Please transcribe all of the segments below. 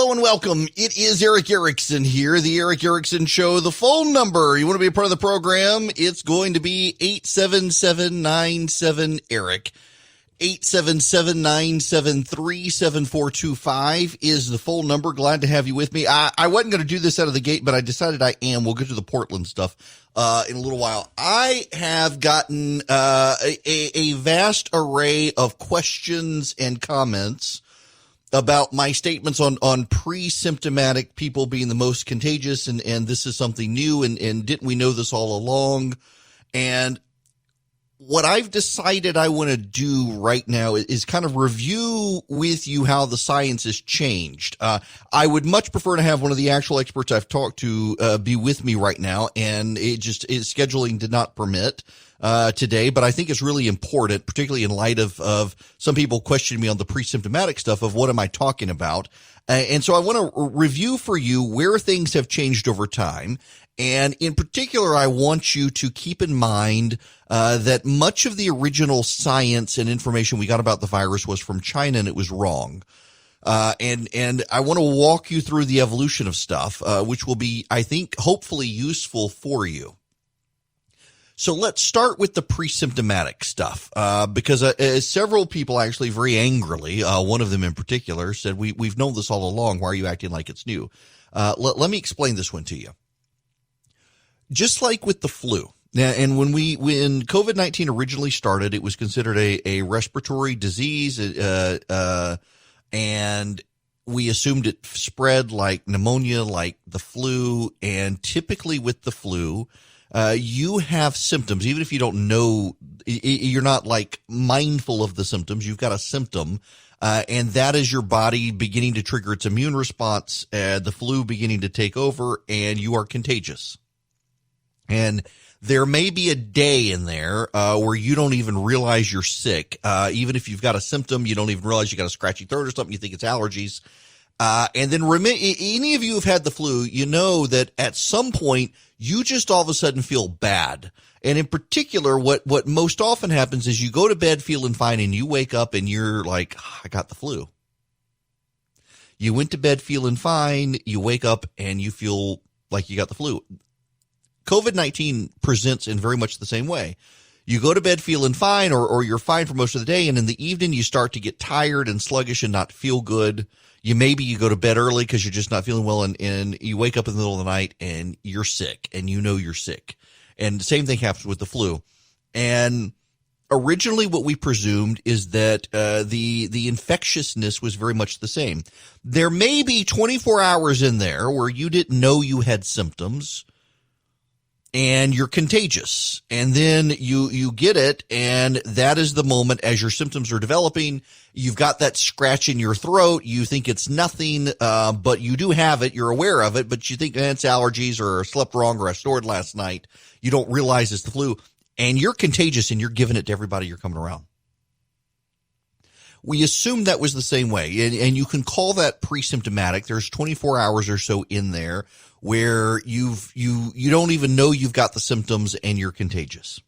Hello and welcome. It is Eric Erickson here, the Eric Erickson Show. The phone number, you want to be a part of the program, it's going to be 877-97-ERIC. 877-973-7425 is the phone number. Glad to have you with me. I wasn't going to do this out of the gate, but I decided I am. We'll get to the Portland stuff in a little while. I have gotten a vast array of questions and comments about my statements on pre-symptomatic people being the most contagious, and this is something new, and didn't we know this all along? And what I've decided I want to do right now is kind of review with you how the science has changed. I would much prefer to have one of the actual experts I've talked to be with me right now, and scheduling did not permit today, but I think it's really important, particularly in light of some people questioning me on the pre-symptomatic stuff of what am I talking about. And so I want to review for you where things have changed over time. And in particular, I want you to keep in mind that much of the original science and information we got about the virus was from China, and it was wrong. And I want to walk you through the evolution of stuff, which will be, I think, hopefully useful for you. So let's start with the pre-symptomatic stuff, because several people actually very angrily, one of them in particular, said, we've known this all along. Why are you acting like it's new? Let me explain this one to you. Just like with the flu. Now, and when COVID-19 originally started, it was considered a respiratory disease, and we assumed it spread like pneumonia, like the flu. And typically with the flu, you have symptoms, even if you don't know, you're not like mindful of the symptoms. You've got a symptom, and that is your body beginning to trigger its immune response, the flu beginning to take over, and you are contagious. And there may be a day in there where you don't even realize you're sick. Even if you've got a symptom, you don't even realize you got a scratchy throat or something. You think it's allergies. And then any of you who've had the flu, you know that at some point you just all of a sudden feel bad. And in particular, what most often happens is you go to bed feeling fine and you wake up and you're like, I got the flu. You went to bed feeling fine. You wake up and you feel like you got the flu. COVID-19 presents in very much the same way. You go to bed feeling fine, or you're fine for most of the day, and in the evening you start to get tired and sluggish and not feel good. You go to bed early because you're just not feeling well, and you wake up in the middle of the night and you're sick, and you know you're sick. And the same thing happens with the flu. And originally what we presumed is that the infectiousness was very much the same. There may be 24 hours in there where you didn't know you had symptoms, and you're contagious, and then you get it, and that is the moment as your symptoms are developing. You've got that scratch in your throat. You think it's nothing, but you do have it. You're aware of it, but you think it's allergies or slept wrong or I snored last night. You don't realize it's the flu, and you're contagious, and you're giving it to everybody you're coming around. We assumed that was the same way, and you can call that pre-symptomatic. There's 24 hours or so in there where you don't even know you've got the symptoms and you're contagious.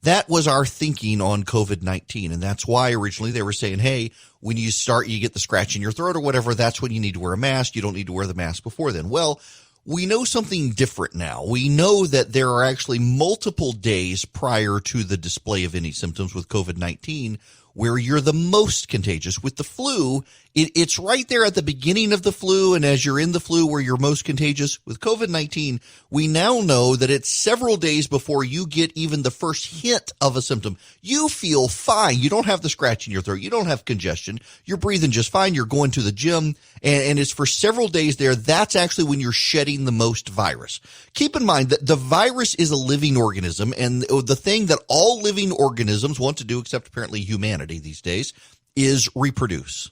That was our thinking on COVID-19, and that's why originally they were saying, hey, when you get the scratch in your throat or whatever, that's when you need to wear a mask. You don't need to wear the mask before then. Well, we know something different now. We know that there are actually multiple days prior to the display of any symptoms with COVID-19 where you're the most contagious. With the flu, it's right there at the beginning of the flu, and as you're in the flu where you're most contagious. With COVID-19, we now know that it's several days before you get even the first hint of a symptom. You feel fine. You don't have the scratch in your throat. You don't have congestion. You're breathing just fine. You're going to the gym, and it's for several days there. That's actually when you're shedding the most virus. Keep in mind that the virus is a living organism, and the thing that all living organisms want to do, except apparently humanity these days, is reproduce.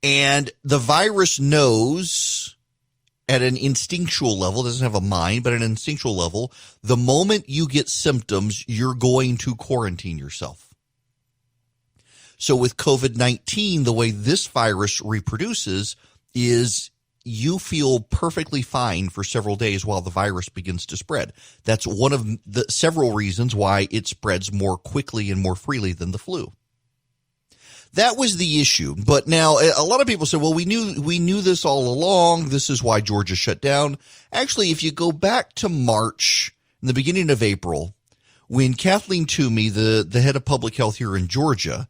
And the virus knows at an instinctual level, doesn't have a mind, but at an instinctual level, the moment you get symptoms, you're going to quarantine yourself. So with COVID-19, the way this virus reproduces is you feel perfectly fine for several days while the virus begins to spread. That's one of the several reasons why it spreads more quickly and more freely than the flu. That was the issue. But now a lot of people say, well, we knew this all along. This is why Georgia shut down. Actually, if you go back to March, in the beginning of April, when Kathleen Toomey, the head of public health here in Georgia,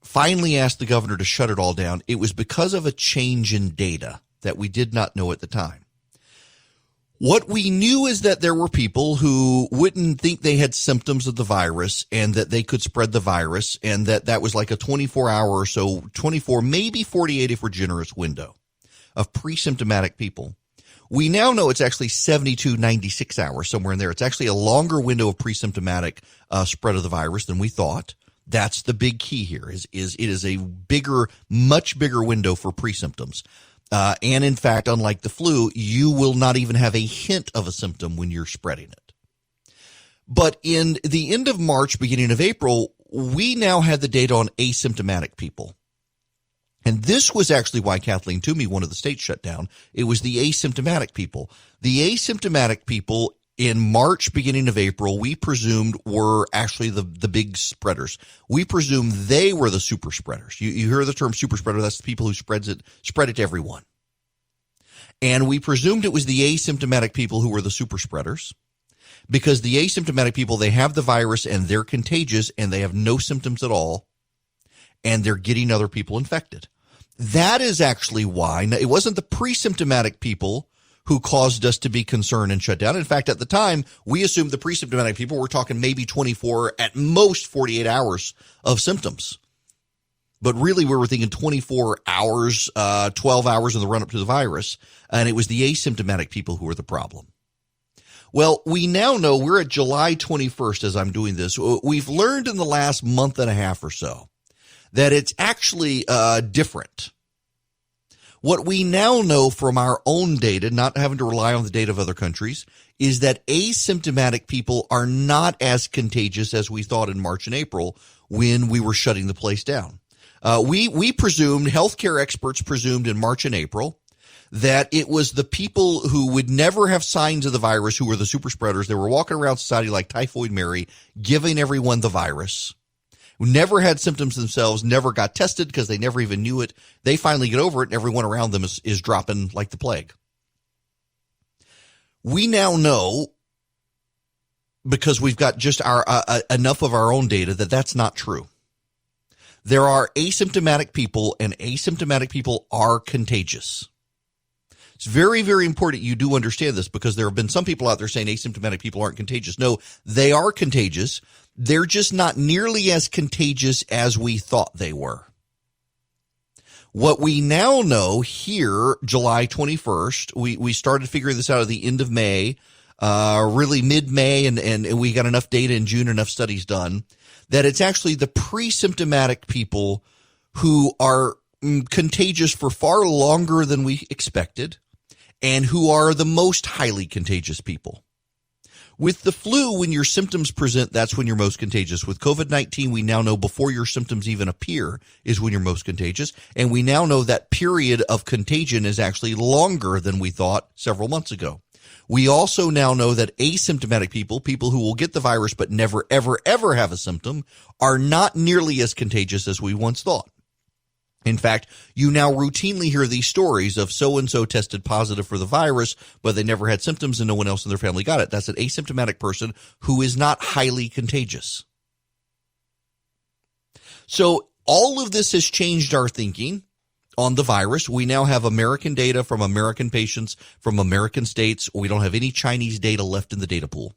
finally asked the governor to shut it all down, it was because of a change in data that we did not know at the time. What we knew is that there were people who wouldn't think they had symptoms of the virus and that they could spread the virus, and that was like a 24-hour or so, 24, maybe 48 if we're generous, window of pre-symptomatic people. We now know it's actually 72, 96 hours, somewhere in there. It's actually a longer window of pre-symptomatic spread of the virus than we thought. That's the big key here, is it is a bigger, much bigger window for pre-symptoms. And in fact, unlike the flu, you will not even have a hint of a symptom when you're spreading it. But in the end of March, beginning of April, we now had the data on asymptomatic people. And this was actually why Kathleen Toomey wanted the state shut down. It was the asymptomatic people. The asymptomatic people in March, beginning of April, we presumed were actually the big spreaders. We presumed they were the super spreaders. You hear the term super spreader, that's the people who spread it to everyone. And we presumed it was the asymptomatic people who were the super spreaders, because the asymptomatic people, they have the virus and they're contagious and they have no symptoms at all, and they're getting other people infected. That is actually why it wasn't the pre-symptomatic people who caused us to be concerned and shut down. In fact, at the time, we assumed the pre-symptomatic people were talking maybe 24, at most 48 hours of symptoms. But really, we were thinking 24 hours, 12 hours in the run-up to the virus, and it was the asymptomatic people who were the problem. Well, we now know we're at July 21st as I'm doing this. We've learned in the last month and a half or so that it's actually different. What we now know from our own data, not having to rely on the data of other countries, is that asymptomatic people are not as contagious as we thought in March and April when we were shutting the place down. We presumed, healthcare experts presumed in March and April, that it was the people who would never have signs of the virus who were the super spreaders. They were walking around society like Typhoid Mary, giving everyone the virus, who never had symptoms themselves, never got tested because they never even knew it. They finally get over it, and everyone around them is dropping like the plague. We now know, because we've got just enough of our own data, that that's not true. There are asymptomatic people, and asymptomatic people are contagious. It's very, very important you do understand this, because there have been some people out there saying asymptomatic people aren't contagious. No, they are contagious. They're just not nearly as contagious as we thought they were. What we now know here, July 21st, we started figuring this out at the end of May, really mid-May, and we got enough data in June, enough studies done, that it's actually the pre-symptomatic people who are contagious for far longer than we expected, and who are the most highly contagious people. With the flu, when your symptoms present, that's when you're most contagious. With COVID-19, we now know before your symptoms even appear is when you're most contagious. And we now know that period of contagion is actually longer than we thought several months ago. We also now know that asymptomatic people who will get the virus but never, ever, ever have a symptom, are not nearly as contagious as we once thought. In fact, you now routinely hear these stories of so-and-so tested positive for the virus, but they never had symptoms and no one else in their family got it. That's an asymptomatic person who is not highly contagious. So all of this has changed our thinking on the virus. We now have American data from American patients from American states. We don't have any Chinese data left in the data pool.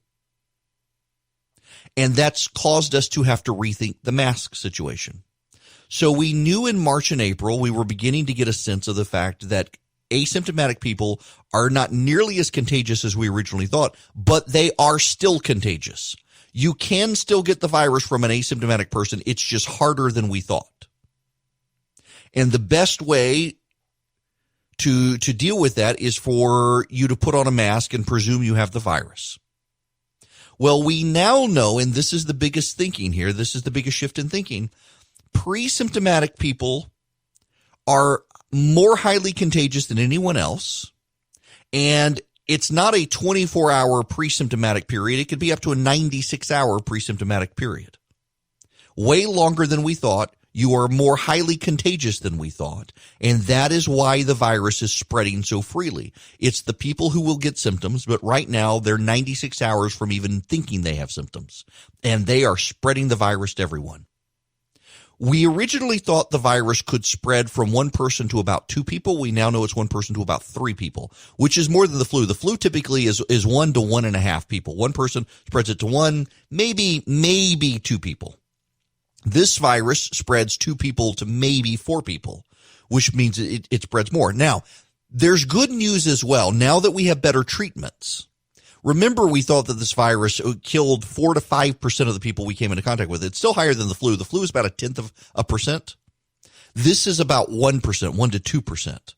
And that's caused us to have to rethink the mask situation. So we knew in March and April, we were beginning to get a sense of the fact that asymptomatic people are not nearly as contagious as we originally thought, but they are still contagious. You can still get the virus from an asymptomatic person. It's just harder than we thought. And the best way to deal with that is for you to put on a mask and presume you have the virus. Well, we now know, and this is the biggest thinking here, this is the biggest shift in thinking, pre-symptomatic people are more highly contagious than anyone else, and it's not a 24-hour pre-symptomatic period. It could be up to a 96-hour pre-symptomatic period. Way longer than we thought. You are more highly contagious than we thought. And that is why the virus is spreading so freely. It's the people who will get symptoms, but right now they're 96 hours from even thinking they have symptoms. And they are spreading the virus to everyone. We originally thought the virus could spread from one person to about 2 people. We now know it's one person to about 3 people, which is more than the flu. The flu typically is 1 to 1.5 people. One person spreads it to 1, maybe 2 people. This virus spreads 2 people to maybe 4 people, which means it spreads more. Now, there's good news as well. Now that we have better treatments. Remember, we thought that this virus killed 4 to 5% of the people we came into contact with. It's still higher than the flu. The flu is about 0.1%. This is about 1%, 1 to 2%.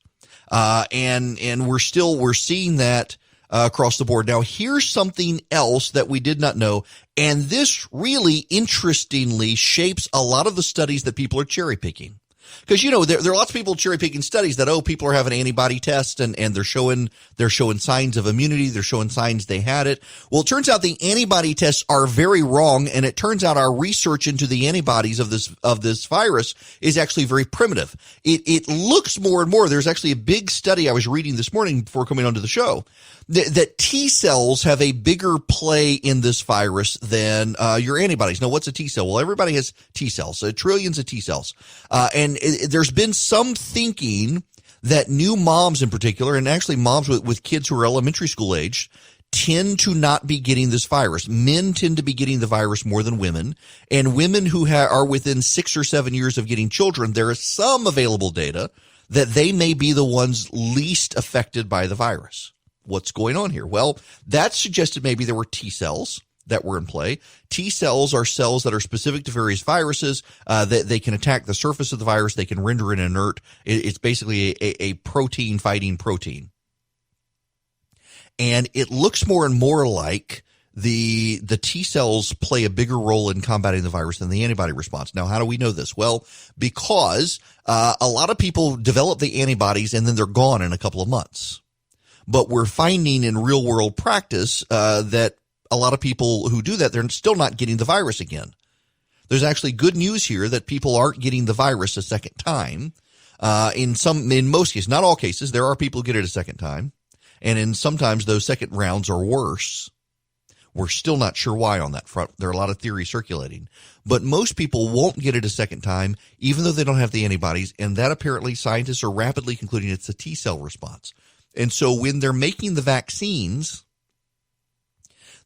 And we're seeing that across the board. Now, here's something else that we did not know. And this really interestingly shapes a lot of the studies that people are cherry picking. Because, there are lots of people cherry picking studies that, people are having antibody tests and they're showing signs of immunity. They're showing signs they had it. Well, it turns out the antibody tests are very wrong. And it turns out our research into the antibodies of this virus is actually very primitive. It looks more and more. There's actually a big study I was reading this morning before coming onto the show that T cells have a bigger play in this virus than your antibodies. Now, what's a T cell? Well, everybody has T cells, trillions of T cells. And there's been some thinking that new moms in particular, and actually moms with kids who are elementary school age, tend to not be getting this virus. Men tend to be getting the virus more than women. And women who are within 6 or 7 years of getting children, there is some available data that they may be the ones least affected by the virus. What's going on here? Well, that suggested maybe there were T cells that were in play. T cells are cells that are specific to various viruses. That they can attack the surface of the virus. They can render it inert. It's basically a protein fighting protein. And it looks more and more like the T cells play a bigger role in combating the virus than the antibody response. Now, how do we know this? Well, because a lot of people develop the antibodies and then they're gone in a couple of months. But we're finding in real world practice that a lot of people who do that, they're still not getting the virus again. There's actually good news here that people aren't getting the virus a second time. In most cases, not all cases, there are people who get it a second time. And sometimes those second rounds are worse. We're still not sure why on that front. There are a lot of theories circulating. But most people won't get it a second time, even though they don't have the antibodies. And that apparently scientists are rapidly concluding it's a T cell response. And so when they're making the vaccines,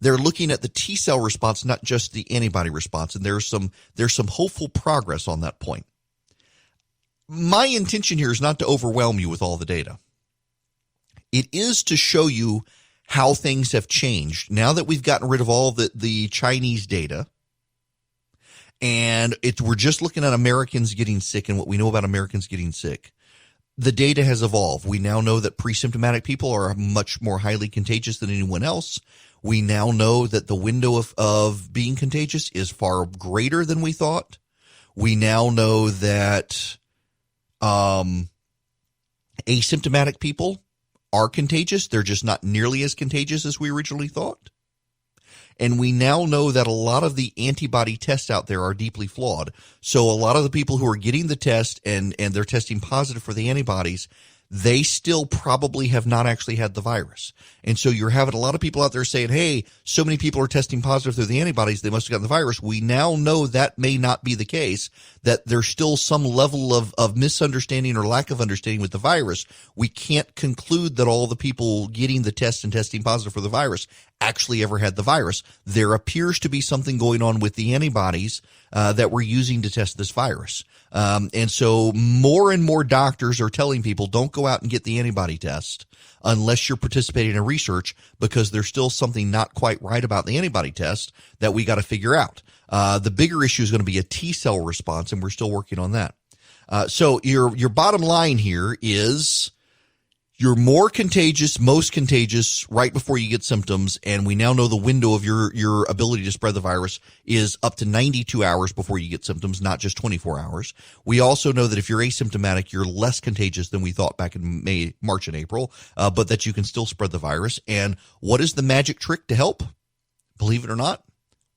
they're looking at the T cell response, not just the antibody response. And there's some hopeful progress on that point. My intention here is not to overwhelm you with all the data. It is to show you how things have changed now that we've gotten rid of all the Chinese data. And we're just looking at Americans getting sick and what we know about Americans getting sick. The data has evolved. We now know that pre-symptomatic people are much more highly contagious than anyone else. We now know that the window of being contagious is far greater than we thought. We now know that asymptomatic people are contagious. They're just not nearly as contagious as we originally thought. And we now know that a lot of the antibody tests out there are deeply flawed. So a lot of the people who are getting the test and they're testing positive for the antibodies, they still probably have not actually had the virus. And so you're having a lot of people out there saying, hey, so many people are testing positive through the antibodies, they must have gotten the virus. We now know that may not be the case, that there's still some level of misunderstanding or lack of understanding with the virus. We can't conclude that all the people getting the test and testing positive for the virus actually ever had the virus. There appears to be something going on with the antibodies that we're using to test this virus. And so more and more doctors are telling people don't go out and get the antibody test unless you're participating in research, because there's still something not quite right about the antibody test that we got to figure out. The bigger issue is going to be a T cell response, and we're still working on that. So your bottom line here is you're more contagious, most contagious right before you get symptoms. And we now know the window of your ability to spread the virus is up to 92 hours before you get symptoms, not just 24 hours. We also know that if you're asymptomatic, you're less contagious than we thought back in March and April, but that you can still spread the virus. And what is the magic trick to help? Believe it or not,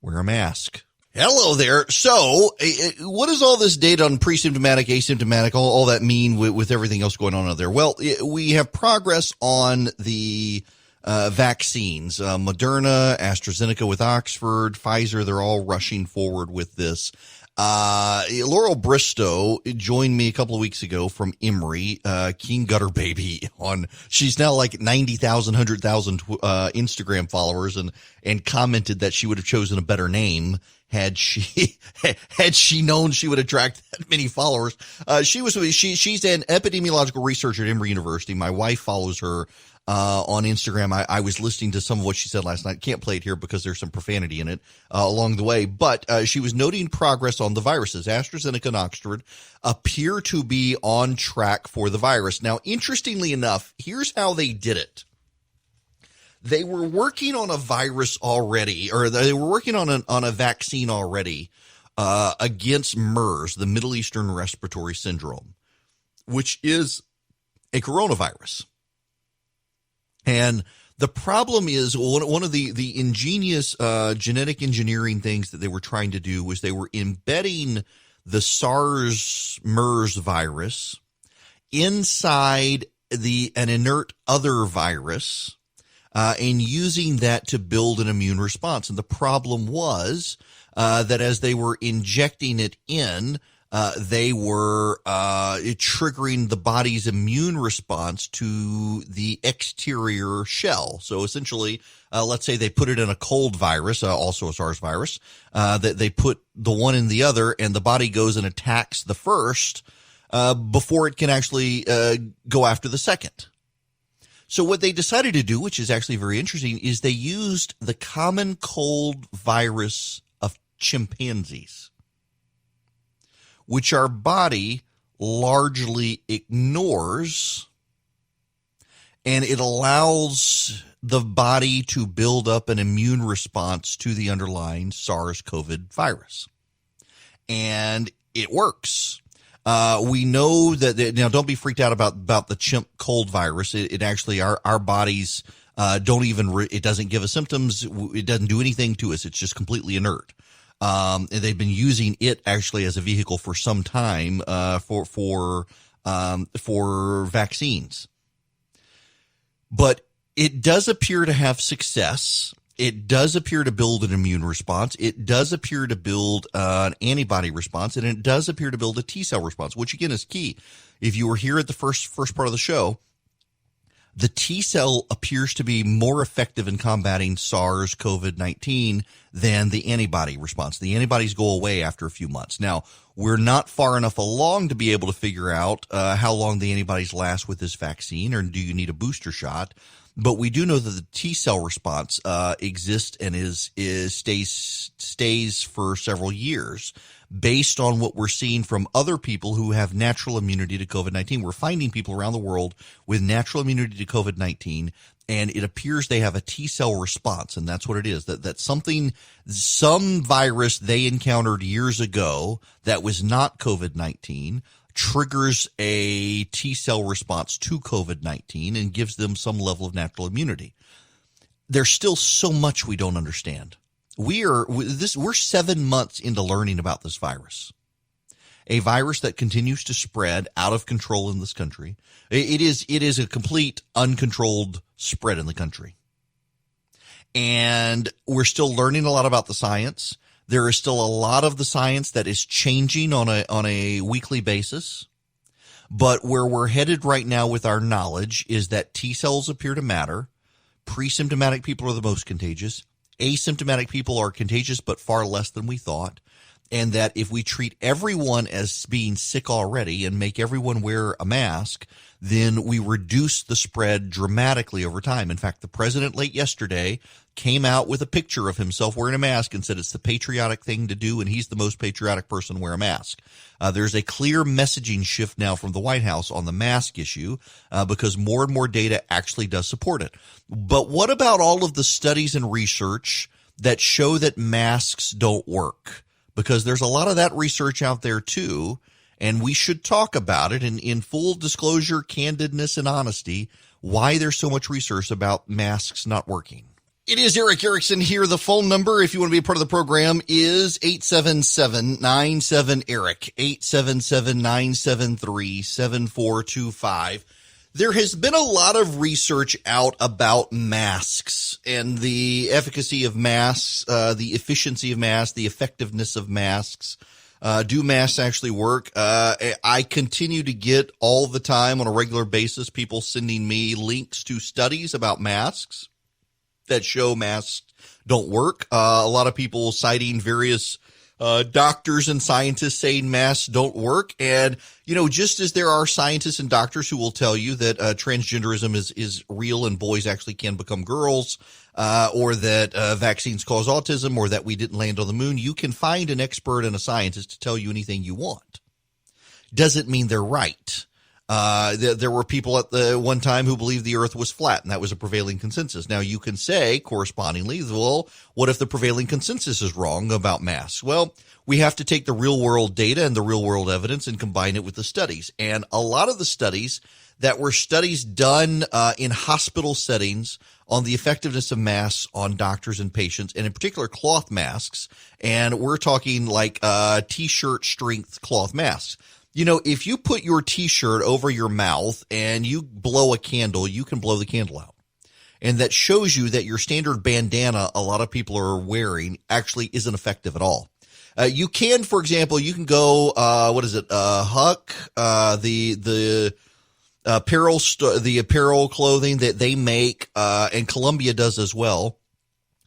wear a mask. Hello there. So, what does all this data on pre-symptomatic, asymptomatic, all that mean with everything else going on out there? Well, we have progress on the vaccines. Moderna, AstraZeneca with Oxford, Pfizer, they're all rushing forward with this. Laurel Bristow joined me a couple of weeks ago from Emory, King Gutter Baby she's now like 90,000, 100,000, Instagram followers and commented that she would have chosen a better name had she known she would attract that many followers. She's an epidemiological researcher at Emory University. My wife follows her on Instagram. I was listening to some of what she said last night. Can't play it here because there's some profanity in it along the way. But she was noting progress on the viruses. AstraZeneca and Oxford appear to be on track for the virus. Now, interestingly enough, here's how they did it. They were working on a virus already, or they were working on a vaccine already against MERS, the Middle Eastern Respiratory Syndrome, which is a coronavirus. And the problem is one of the ingenious genetic engineering things that they were trying to do was they were embedding the SARS-MERS virus inside an inert other virus and using that to build an immune response. And the problem was that as they were injecting it in, they were triggering the body's immune response to the exterior shell. So essentially, let's say they put it in a cold virus, also a SARS virus, that they put the one in the other, and the body goes and attacks the first before it can actually go after the second. So what they decided to do, which is actually very interesting, is they used the common cold virus of chimpanzees, which our body largely ignores, and it allows the body to build up an immune response to the underlying SARS-CoV virus. And it works. We know that, now don't be freaked out about the chimp cold virus. It actually, our bodies don't even, it doesn't give us symptoms. It doesn't do anything to us. It's just completely inert. And they've been using it actually as a vehicle for some time, for vaccines. But it does appear to have success. It does appear to build an immune response. It does appear to build an antibody response, and it does appear to build a T cell response, which again is key. If you were here at the first part of the show, the T cell appears to be more effective in combating SARS-CoV-19 than the antibody response. The antibodies go away after a few months. Now, we're not far enough along to be able to figure out how long the antibodies last with this vaccine, or do you need a booster shot? But we do know that the T cell response exists and stays for several years, based on what we're seeing from other people who have natural immunity to COVID-19. We're finding people around the world with natural immunity to COVID-19, and it appears they have a T cell response, and that's what it is. That some virus they encountered years ago that was not COVID-19 triggers a T cell response to COVID-19 and gives them some level of natural immunity. There's still so much we don't understand. We're 7 months into learning about this virus, a virus that continues to spread out of control in this country. It is a complete uncontrolled spread in the country, and we're still learning a lot about the science. There is still a lot of the science that is changing on a weekly basis. But where we're headed right now with our knowledge is that T cells appear to matter. Pre-symptomatic people are the most contagious. Asymptomatic people are contagious, but far less than we thought. And that if we treat everyone as being sick already and make everyone wear a mask, then we reduce the spread dramatically over time. In fact, the president late yesterday came out with a picture of himself wearing a mask and said it's the patriotic thing to do, and he's the most patriotic person to wear a mask. There's a clear messaging shift now from the White House on the mask issue because more and more data actually does support it. But what about all of the studies and research that show that masks don't work? Because there's a lot of that research out there too, and we should talk about it in full disclosure, candidness, and honesty, why there's so much research about masks not working. It is Eric Erickson here. The phone number, if you want to be a part of the program, is 877-97-ERIC, 877-973-7425. There has been a lot of research out about masks and the efficacy of masks, the efficiency of masks, the effectiveness of masks. Do masks actually work? I continue to get all the time on a regular basis people sending me links to studies about masks that show masks don't work. A lot of people citing various doctors and scientists saying masks don't work. And, you know, just as there are scientists and doctors who will tell you that transgenderism is real and boys actually can become girls, or that vaccines cause autism, or that we didn't land on the moon, you can find an expert and a scientist to tell you anything you want. Doesn't mean they're right. There were people at the one time who believed the earth was flat, and that was a prevailing consensus. Now, you can say correspondingly, well, what if the prevailing consensus is wrong about masks? Well, we have to take the real world data and the real world evidence and combine it with the studies. And a lot of the studies that were studies done in hospital settings on the effectiveness of masks on doctors and patients, and in particular cloth masks. And we're talking like T-shirt strength cloth masks. You know, if you put your T-shirt over your mouth and you blow a candle, you can blow the candle out. And that shows you that your standard bandana a lot of people are wearing actually isn't effective at all. You can, for example, you can go, Huck, the apparel clothing that they make, and Columbia does as well.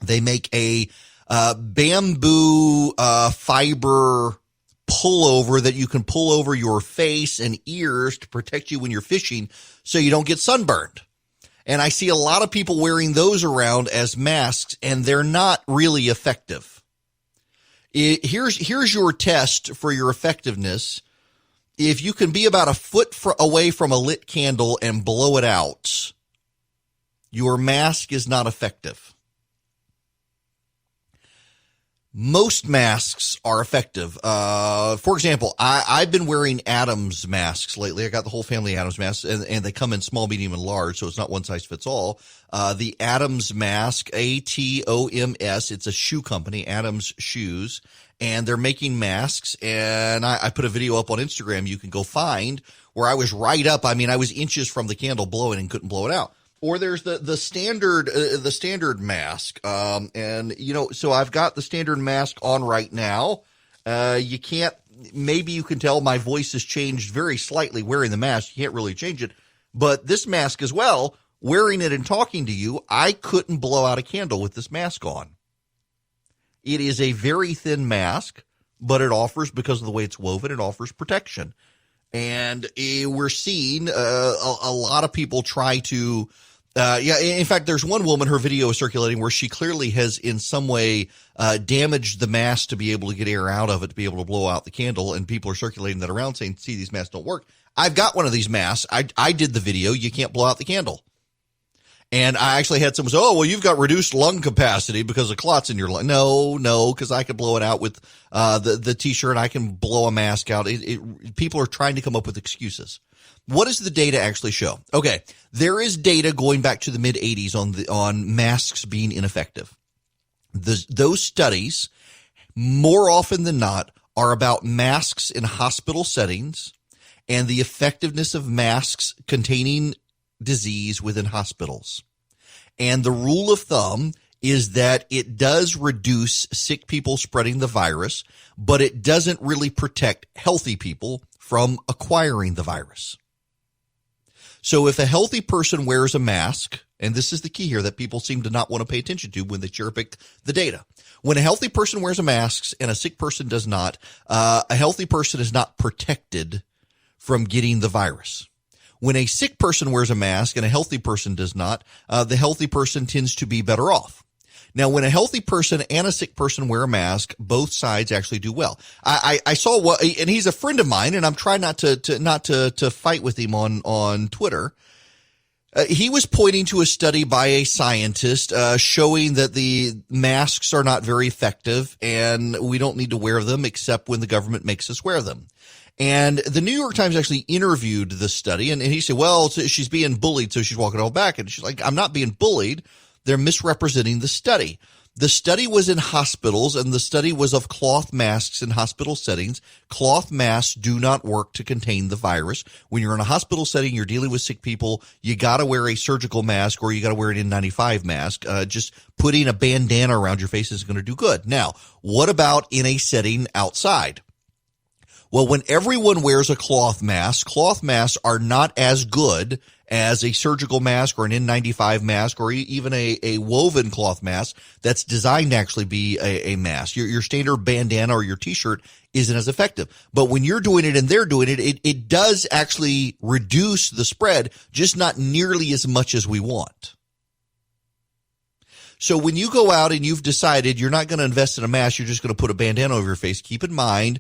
They make a bamboo fiber pullover that you can pull over your face and ears to protect you when you're fishing so you don't get sunburned. And I see a lot of people wearing those around as masks, and they're not really effective. Here's your test for your effectiveness. If you can be about a foot away from a lit candle and blow it out, your mask is not effective. Most masks are effective. For example, I've been wearing Adams masks lately. I got the whole family Adams masks, and they come in small, medium, and large, so it's not one size fits all. The Adams mask, ATOMS, it's a shoe company, Adams Shoes, and they're making masks. And I put a video up on Instagram you can go find where I was right up. I mean, I was inches from the candle blowing and couldn't blow it out. Or there's the standard mask. And, you know, so I've got the standard mask on right now. You can't, maybe you can tell my voice has changed very slightly wearing the mask. You can't really change it. But this mask as well, wearing it and talking to you, I couldn't blow out a candle with this mask on. It is a very thin mask, but it offers, because of the way it's woven, it offers protection. And we're seeing a lot of people try to, in fact, there's one woman, her video is circulating where she clearly has in some way damaged the mask to be able to get air out of it, to be able to blow out the candle. And people are circulating that around saying, see, these masks don't work. I've got one of these masks. I did the video. You can't blow out the candle. And I actually had someone say, oh, well, you've got reduced lung capacity because of clots in your lung. No, because I could blow it out with the T-shirt. I can blow a mask out. People are trying to come up with excuses. What does the data actually show? Okay, there is data going back to the mid-'80s on masks being ineffective. Those studies, more often than not, are about masks in hospital settings and the effectiveness of masks containing disease within hospitals. And the rule of thumb is that it does reduce sick people spreading the virus, but it doesn't really protect healthy people from acquiring the virus. So if a healthy person wears a mask, and this is the key here that people seem to not want to pay attention to when they cherry pick the data. When a healthy person wears a mask and a sick person does not, a healthy person is not protected from getting the virus. When a sick person wears a mask and a healthy person does not, the healthy person tends to be better off. Now, when a healthy person and a sick person wear a mask, both sides actually do well. I saw what, and he's a friend of mine, and I'm trying not to fight with him on Twitter. He was pointing to a study by a scientist showing that the masks are not very effective, and we don't need to wear them except when the government makes us wear them. And the New York Times actually interviewed the study, and he said, well, she's being bullied, so she's walking all back. And she's like, I'm not being bullied. they're misrepresenting the study. The study was in hospitals, and the study was of cloth masks in hospital settings. Cloth masks do not work to contain the virus. When you're in a hospital setting, you're dealing with sick people, you got to wear a surgical mask or you got to wear an N95 mask. Just putting a bandana around your face is going to do good. Now, what about in a setting outside? Well, when everyone wears a cloth masks are not as good as a surgical mask or an N95 mask or even a woven cloth mask that's designed to actually be a mask. Your standard bandana or your t-shirt isn't as effective. But when you're doing it and they're doing it, it does actually reduce the spread, just not nearly as much as we want. So when you go out and you've decided you're not going to invest in a mask, you're just going to put a bandana over your face, keep in mind,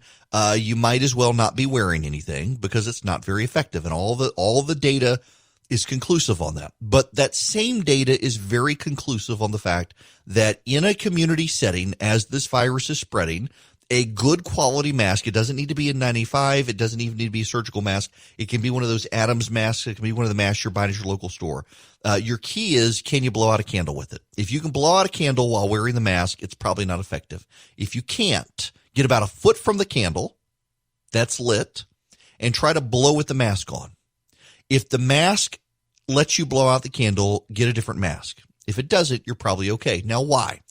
you might as well not be wearing anything because it's not very effective. And all the data is conclusive on that. But that same data is very conclusive on the fact that in a community setting, as this virus is spreading, a good quality mask, it doesn't need to be a N95, it doesn't even need to be a surgical mask, it can be one of those Adams masks, it can be one of the masks you're buying at your local store. Your key is, can you blow out a candle with it? If you can blow out a candle while wearing the mask, it's probably not effective. If you can't, get about a foot from the candle that's lit and try to blow with the mask on. If the mask lets you blow out the candle, get a different mask. If it doesn't, you're probably okay. Now, why?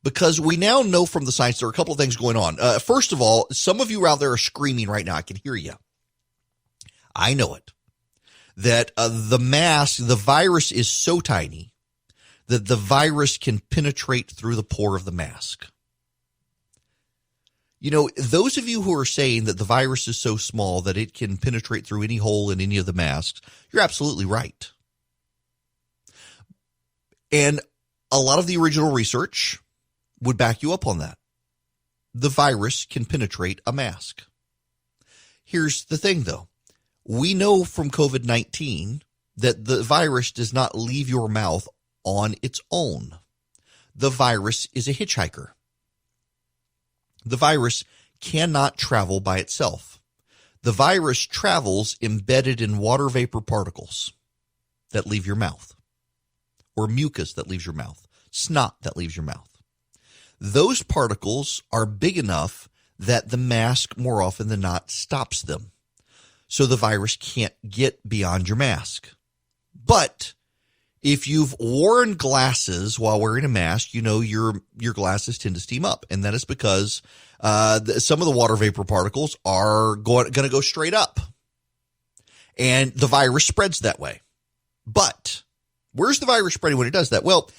Because we now know from the science there are a couple of things going on. First of all, some of you out there are screaming right now. I can hear you. I know it. That the mask, the virus is so tiny that the virus can penetrate through the pore of the mask. You know, those of you who are saying that the virus is so small that it can penetrate through any hole in any of the masks, you're absolutely right. And a lot of the original research would back you up on that. The virus can penetrate a mask. Here's the thing, though. We know from COVID-19 that the virus does not leave your mouth on its own. The virus is a hitchhiker. The virus cannot travel by itself. The virus travels embedded in water vapor particles that leave your mouth, or mucus that leaves your mouth, snot that leaves your mouth. Those particles are big enough that the mask more often than not stops them. So the virus can't get beyond your mask. But if you've worn glasses while wearing a mask, you know your glasses tend to steam up. And that is because some of the water vapor particles are going to go straight up. And the virus spreads that way. But where's the virus spreading when it does that? Well,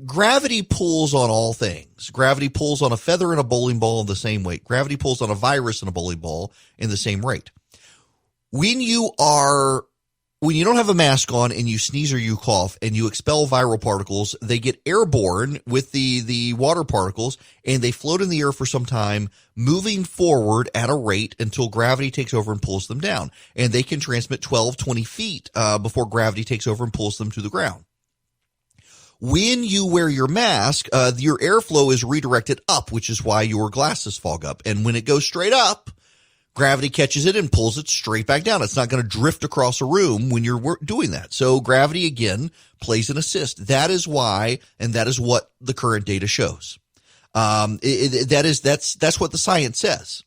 gravity pulls on all things. Gravity pulls on a feather and a bowling ball in the same weight. Gravity pulls on a virus and a bowling ball in the same rate. When you don't have a mask on and you sneeze or you cough and you expel viral particles, they get airborne with the water particles and they float in the air for some time, moving forward at a rate until gravity takes over and pulls them down. And they can transmit 12, 20 feet before gravity takes over and pulls them to the ground. When you wear your mask, your airflow is redirected up, which is why your glasses fog up. And when it goes straight up, gravity catches it and pulls it straight back down. It's not going to drift across a room when you're doing that. So gravity, again, plays an assist. That is why, and that is what the current data shows. That's what the science says.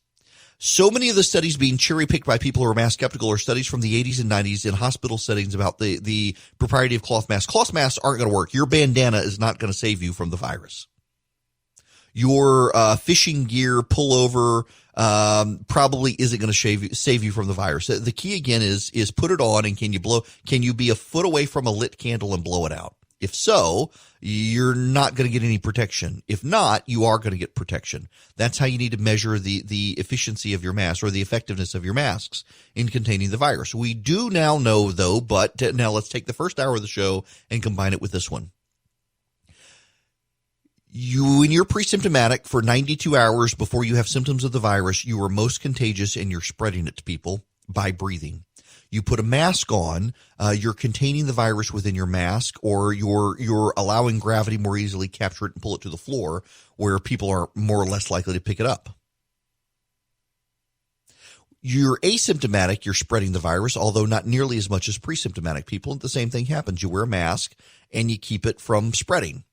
So many of the studies being cherry-picked by people who are mask skeptical are studies from the 80s and 90s in hospital settings about the propriety of cloth masks. Cloth masks aren't going to work. Your bandana is not going to save you from the virus. Your fishing gear pullover probably isn't going to save you from the virus. The key again is put it on, and can you be a foot away from a lit candle and blow it out? If so, you're not going to get any protection. If not, you are going to get protection. That's how you need to measure the efficiency of your mask or the effectiveness of your masks in containing the virus. We do now know, though, but now let's take the first hour of the show and combine it with this one. When you're pre-symptomatic for 92 hours before you have symptoms of the virus, you are most contagious and you're spreading it to people by breathing. You put a mask on, you're containing the virus within your mask, or you're allowing gravity more easily capture it and pull it to the floor where people are more or less likely to pick it up. You're asymptomatic, you're spreading the virus, although not nearly as much as pre-symptomatic people. The same thing happens. You wear a mask and you keep it from spreading.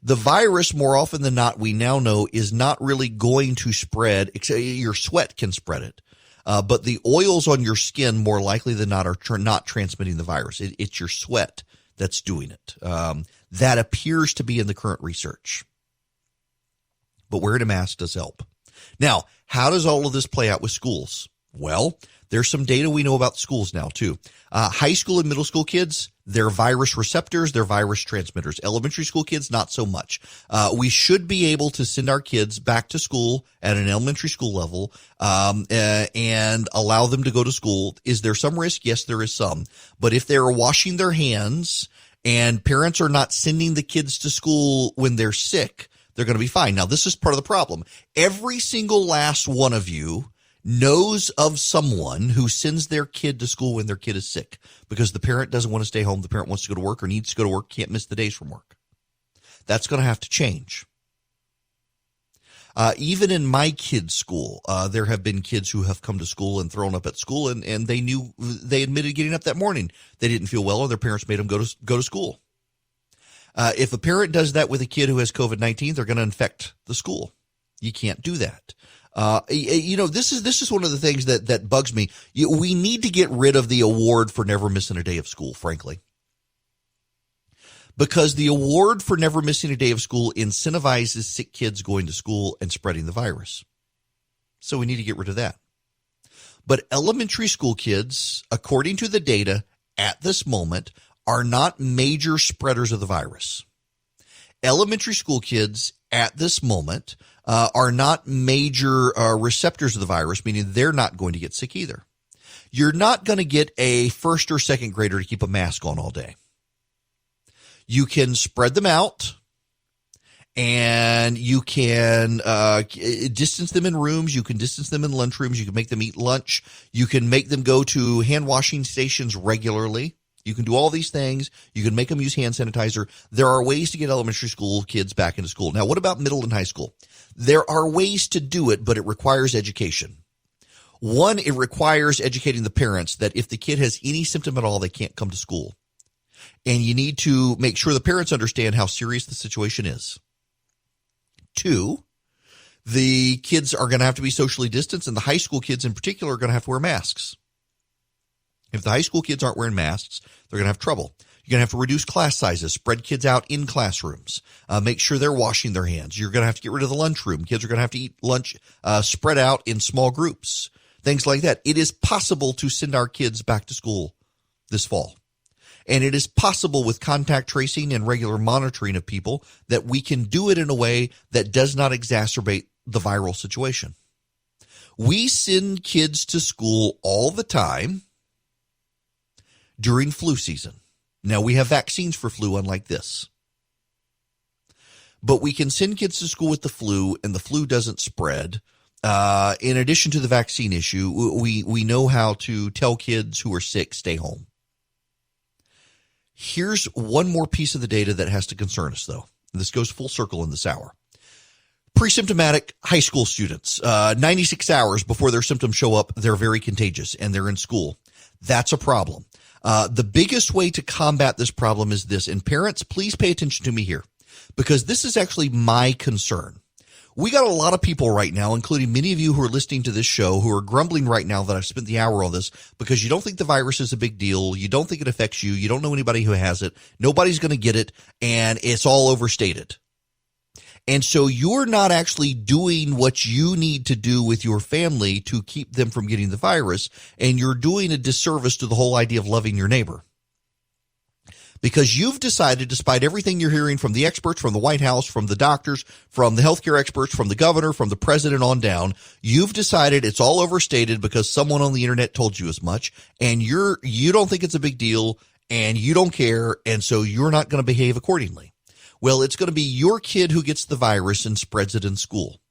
The virus, more often than not, we now know, is not really going to spread. Your sweat can spread it. But the oils on your skin, more likely than not, are not transmitting the virus. It's your sweat that's doing it. That appears to be in the current research. But wearing a mask does help. Now, how does all of this play out with schools? Well, there's some data we know about schools now, too. High school and middle school kids, they're virus receptors, they're virus transmitters. Elementary school kids, not so much. We should be able to send our kids back to school at an elementary school level and allow them to go to school. Is there some risk? Yes, there is some. But if they're washing their hands and parents are not sending the kids to school when they're sick, they're going to be fine. Now, this is part of the problem. Every single last one of you knows of someone who sends their kid to school when their kid is sick because the parent doesn't want to stay home. The parent wants to go to work or needs to go to work, can't miss the days from work. That's going to have to change. Even in my kids' school, there have been kids who have come to school and thrown up at school, and they admitted getting up that morning. They didn't feel well, or their parents made them go to school. If a parent does that with a kid who has COVID-19, they're going to infect the school. You can't do that. This is one of the things that bugs me. We need to get rid of the award for never missing a day of school, frankly. Because the award for never missing a day of school incentivizes sick kids going to school and spreading the virus. So we need to get rid of that. But elementary school kids, according to the data at this moment, are not major spreaders of the virus. Elementary school kids at this moment are not major receptors of the virus, meaning they're not going to get sick either. You're not going to get a first or second grader to keep a mask on all day. You can spread them out, and you can distance them in rooms. You can distance them in lunchrooms. You can make them eat lunch. You can make them go to hand washing stations regularly. You can do all these things. You can make them use hand sanitizer. There are ways to get elementary school kids back into school. Now, what about middle and high school? There are ways to do it, but it requires education. One, it requires educating the parents that if the kid has any symptom at all, they can't come to school. And you need to make sure the parents understand how serious the situation is. Two, the kids are going to have to be socially distanced, and the high school kids in particular are going to have to wear masks. If the high school kids aren't wearing masks, they're going to have trouble. You're going to have to reduce class sizes, spread kids out in classrooms, make sure they're washing their hands. You're going to have to get rid of the lunchroom. Kids are going to have to eat lunch spread out in small groups, things like that. It is possible to send our kids back to school this fall. And it is possible with contact tracing and regular monitoring of people that we can do it in a way that does not exacerbate the viral situation. We send kids to school all the time during flu season. Now, we have vaccines for flu, unlike this. But we can send kids to school with the flu, and the flu doesn't spread. In addition to the vaccine issue, we know how to tell kids who are sick, stay home. Here's one more piece of the data that has to concern us, though. This goes full circle in this hour. Pre-symptomatic high school students, 96 hours before their symptoms show up, they're very contagious, and they're in school. That's a problem. The biggest way to combat this problem is this, and parents, please pay attention to me here, because this is actually my concern. We got a lot of people right now, including many of you who are listening to this show, who are grumbling right now that I've spent the hour on this because you don't think the virus is a big deal. You don't think it affects you. You don't know anybody who has it. Nobody's going to get it, and it's all overstated. And so you're not actually doing what you need to do with your family to keep them from getting the virus, and you're doing a disservice to the whole idea of loving your neighbor. Because you've decided, despite everything you're hearing from the experts, from the White House, from the doctors, from the healthcare experts, from the governor, from the president on down, you've decided it's all overstated because someone on the internet told you as much, and you don't think it's a big deal, and you don't care, and so you're not going to behave accordingly. Well, it's going to be your kid who gets the virus and spreads it in school.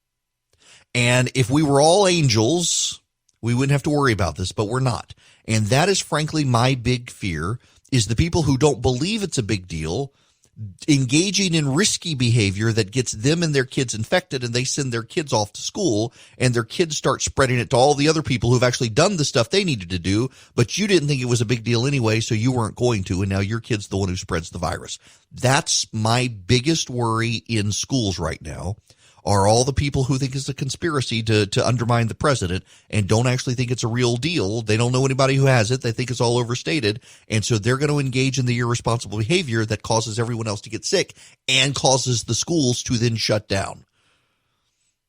And if we were all angels, we wouldn't have to worry about this, but we're not. And that is frankly my big fear, is the people who don't believe it's a big deal engaging in risky behavior that gets them and their kids infected, and they send their kids off to school, and their kids start spreading it to all the other people who've actually done the stuff they needed to do, but you didn't think it was a big deal anyway, so you weren't going to, and now your kid's the one who spreads the virus. That's my biggest worry in schools right now, are all the people who think it's a conspiracy to undermine the president and don't actually think it's a real deal. They don't know anybody who has it. They think it's all overstated. And so they're going to engage in the irresponsible behavior that causes everyone else to get sick and causes the schools to then shut down.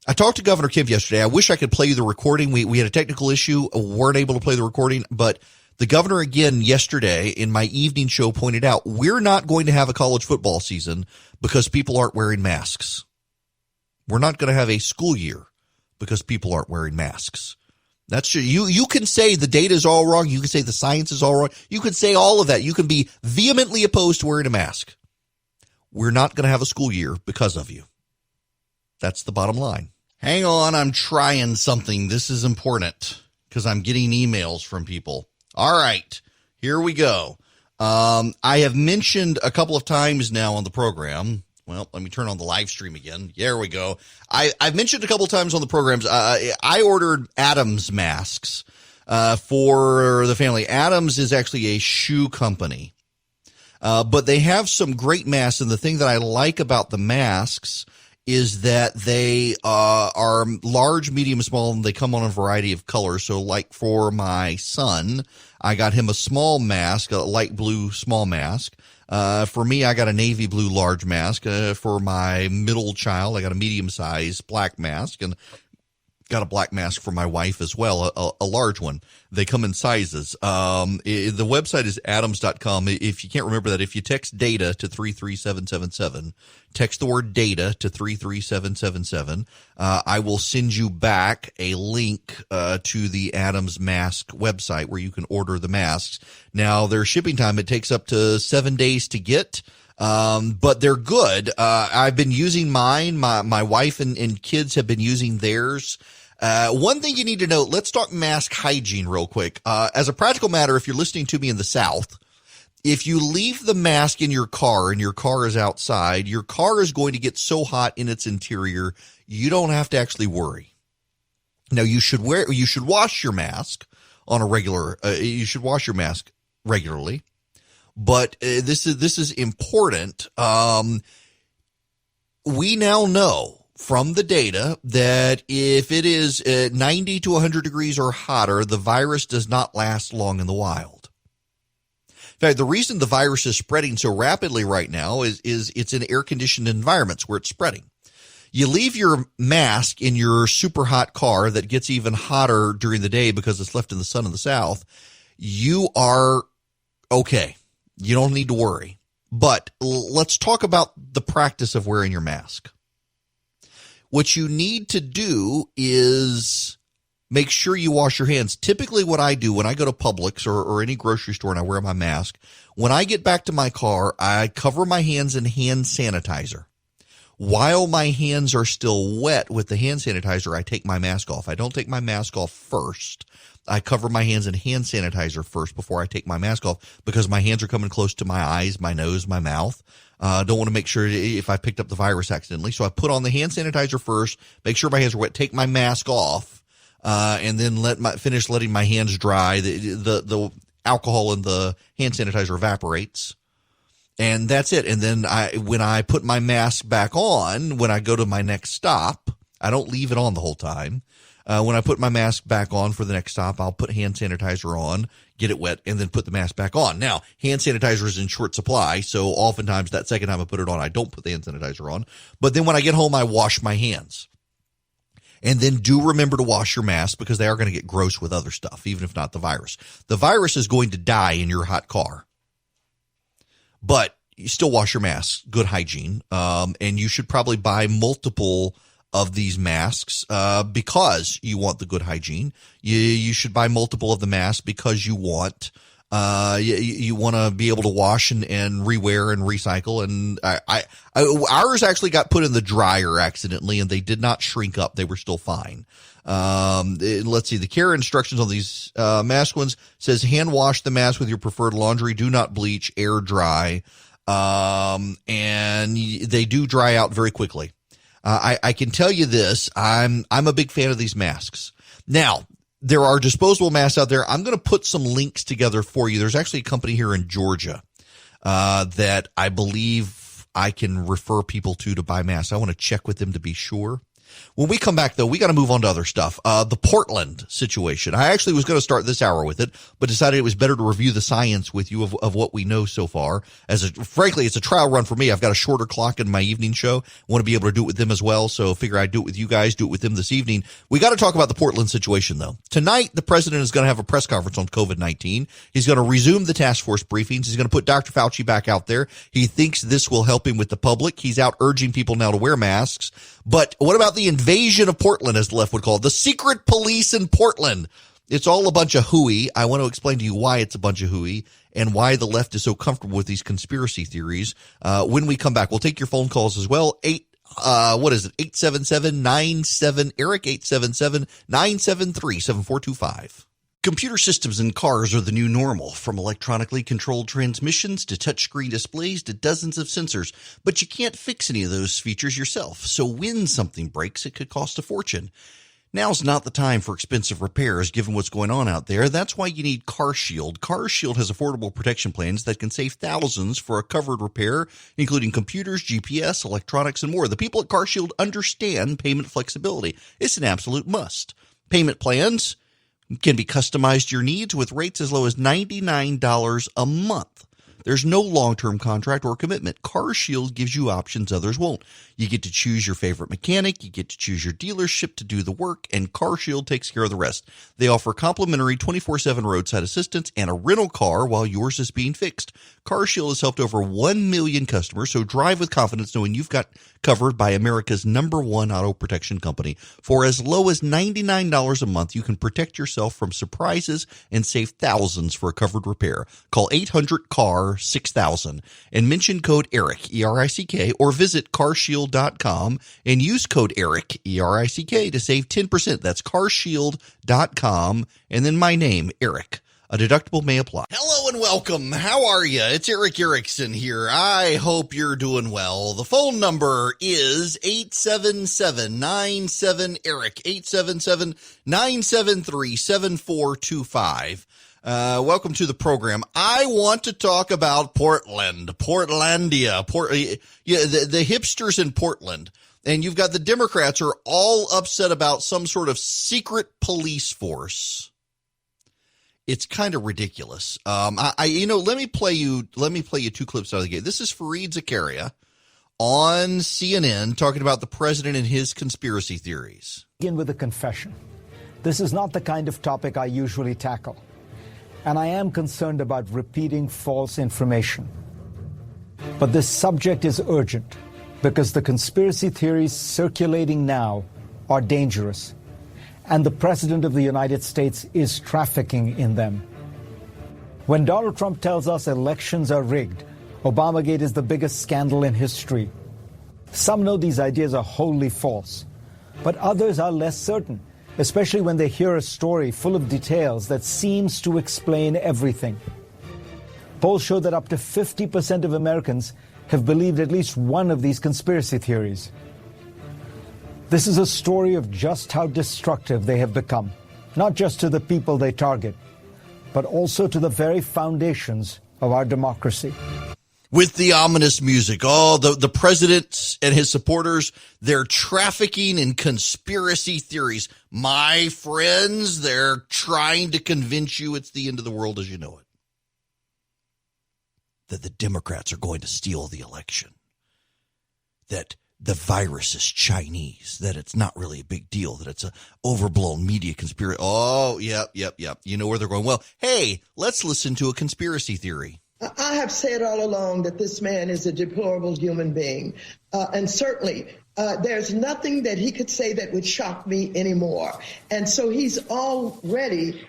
I talked to Governor Kemp yesterday. I wish I could play you the recording. We had a technical issue, weren't able to play the recording, but the governor again yesterday in my evening show pointed out, we're not going to have a college football season because people aren't wearing masks. We're not going to have a school year because people aren't wearing masks. That's true. You can say the data is all wrong. You can say the science is all wrong. You can say all of that. You can be vehemently opposed to wearing a mask. We're not going to have a school year because of you. That's the bottom line. Hang on. I'm trying something. This is important because I'm getting emails from people. All right, here we go. I have mentioned a couple of times now on the program. Well, let me turn on the live stream again. There we go. I've mentioned a couple times on the programs. I ordered Adams masks for the family. Adams is actually a shoe company, but they have some great masks. And the thing that I like about the masks is that they are large, medium, small, and they come on a variety of colors. So like for my son, I got him a small mask, a light blue small mask. For me, I got a navy blue large mask. For my middle child, I got a medium-sized black mask, and got a black mask for my wife as well, a large one. They come in sizes. The website is adams.com. If you can't remember that, if you text data to 33777, text the word data to 33777, I will send you back a link to the Adams mask website where you can order the masks. Now, their shipping time, it takes up to 7 days to get. But they're good. I've been using mine. My wife and kids have been using theirs. One thing you need to know, let's talk mask hygiene real quick. As a practical matter, if you're listening to me in the South, if you leave the mask in your car and your car is outside, your car is going to get so hot in its interior, you don't have to actually worry. Now, you should wash your mask on a regular, you should wash your mask regularly. But this is important. We now know from the data that if it is 90 to 100 degrees or hotter, the virus does not last long in the wild. In fact, the reason the virus is spreading so rapidly right now is it's in air-conditioned environments where it's spreading. You leave your mask in your super hot car that gets even hotter during the day because it's left in the sun in the South, you are okay. You don't need to worry. But let's talk about the practice of wearing your mask. What you need to do is make sure you wash your hands. Typically what I do when I go to Publix or any grocery store and I wear my mask, when I get back to my car, I cover my hands in hand sanitizer. While my hands are still wet with the hand sanitizer, I take my mask off. I don't take my mask off first. I cover my hands in hand sanitizer first before I take my mask off because my hands are coming close to my eyes, my nose, my mouth. Don't want to make sure if I picked up the virus accidentally. So I put on the hand sanitizer first, make sure my hands are wet, take my mask off, and then finish letting my hands dry. The alcohol in the hand sanitizer evaporates. And that's it. And then when I put my mask back on, when I go to my next stop, I don't leave it on the whole time. When I put my mask back on for the next stop, I'll put hand sanitizer on, get it wet, and then put the mask back on. Now, hand sanitizer is in short supply, so oftentimes that second time I put it on, I don't put the hand sanitizer on. But then when I get home, I wash my hands. And then do remember to wash your mask because they are going to get gross with other stuff, even if not the virus. The virus is going to die in your hot car. But you still wash your mask, good hygiene, and you should probably buy multiple of these masks because you want the good hygiene. You should buy multiple of the masks because you want you want to be able to wash and rewear and recycle. And ours actually got put in the dryer accidentally, and they did not shrink up; they were still fine. Let's see. The care instructions on these mask ones says hand wash the mask with your preferred laundry. Do not bleach, air dry. and they do dry out very quickly. I can tell you this, I'm a big fan of these masks. Now, there are disposable masks out there. I'm going to put some links together for you. There's actually a company here in Georgia that I believe I can refer people to buy masks. I want to check with them to be sure. When we come back, though, we got to move on to other stuff. The Portland situation. I actually was going to start this hour with it, but decided it was better to review the science with you of what we know so far. Frankly, it's a trial run for me. I've got a shorter clock in my evening show. I want to be able to do it with them as well. So figure I'd do it with you guys, do it with them this evening. We got to talk about the Portland situation, though. Tonight, the president is going to have a press conference on COVID-19. He's going to resume the task force briefings. He's going to put Dr. Fauci back out there. He thinks this will help him with the public. He's out urging people now to wear masks. But what about the invasion of Portland, as the left would call it? The secret police in Portland. It's all a bunch of hooey. I want to explain to you why it's a bunch of hooey and why the left is so comfortable with these conspiracy theories. When we come back, we'll take your phone calls as well. 877-97-ERIC, 877-973-7425. Computer systems in cars are the new normal, from electronically controlled transmissions to touchscreen displays to dozens of sensors. But you can't fix any of those features yourself, so when something breaks, it could cost a fortune. Now's not the time for expensive repairs, given what's going on out there. That's why you need CarShield. CarShield has affordable protection plans that can save thousands for a covered repair, including computers, GPS, electronics, and more. The people at CarShield understand payment flexibility. It's an absolute must. Payment plans can be customized to your needs with rates as low as $99 a month. There's no long-term contract or commitment. CarShield gives you options others won't. You get to choose your favorite mechanic, you get to choose your dealership to do the work, and CarShield takes care of the rest. They offer complimentary 24/7 roadside assistance and a rental car while yours is being fixed. CarShield has helped over 1 million customers, so drive with confidence knowing you've got covered by America's #1 auto protection company. For as low as $99 a month, you can protect yourself from surprises and save thousands for a covered repair. Call 800-CAR-6000 and mention code ERIC, E-R-I-C-K, or visit carshield.com and use code ERIC, E-R-I-C-K, to save 10%. That's carshield.com, and then my name, Eric. A deductible may apply. Hello and welcome. How are you? It's Eric Erickson here. I hope you're doing well. The phone number is 877-97-ERIC, 877-973-7425. Welcome to the program. I want to talk about Portland, Portlandia, the hipsters in Portland. And you've got the Democrats are all upset about some sort of secret police force. It's kind of ridiculous. Let me play you two clips out of the game. This is Fareed Zakaria on CNN talking about the president and his conspiracy theories. Begin with a confession. This is not the kind of topic I usually tackle, and I am concerned about repeating false information. But this subject is urgent because the conspiracy theories circulating now are dangerous, and the President of the United States is trafficking in them. When Donald Trump tells us elections are rigged, Obamagate is the biggest scandal in history. Some know these ideas are wholly false, but others are less certain, especially when they hear a story full of details that seems to explain everything. Polls show that up to 50% of Americans have believed at least one of these conspiracy theories. This is a story of just how destructive they have become, not just to the people they target, but also to the very foundations of our democracy. With the ominous music, the president and his supporters, they're trafficking in conspiracy theories. My friends, they're trying to convince you it's the end of the world as you know it. That the Democrats are going to steal the election. That the virus is Chinese, that it's not really a big deal, that it's a overblown media conspiracy. Oh, yep. You know where they're going. Well, hey, let's listen to a conspiracy theory. I have said all along that this man is a deplorable human being. And certainly there's nothing that he could say that would shock me anymore. And so he's already,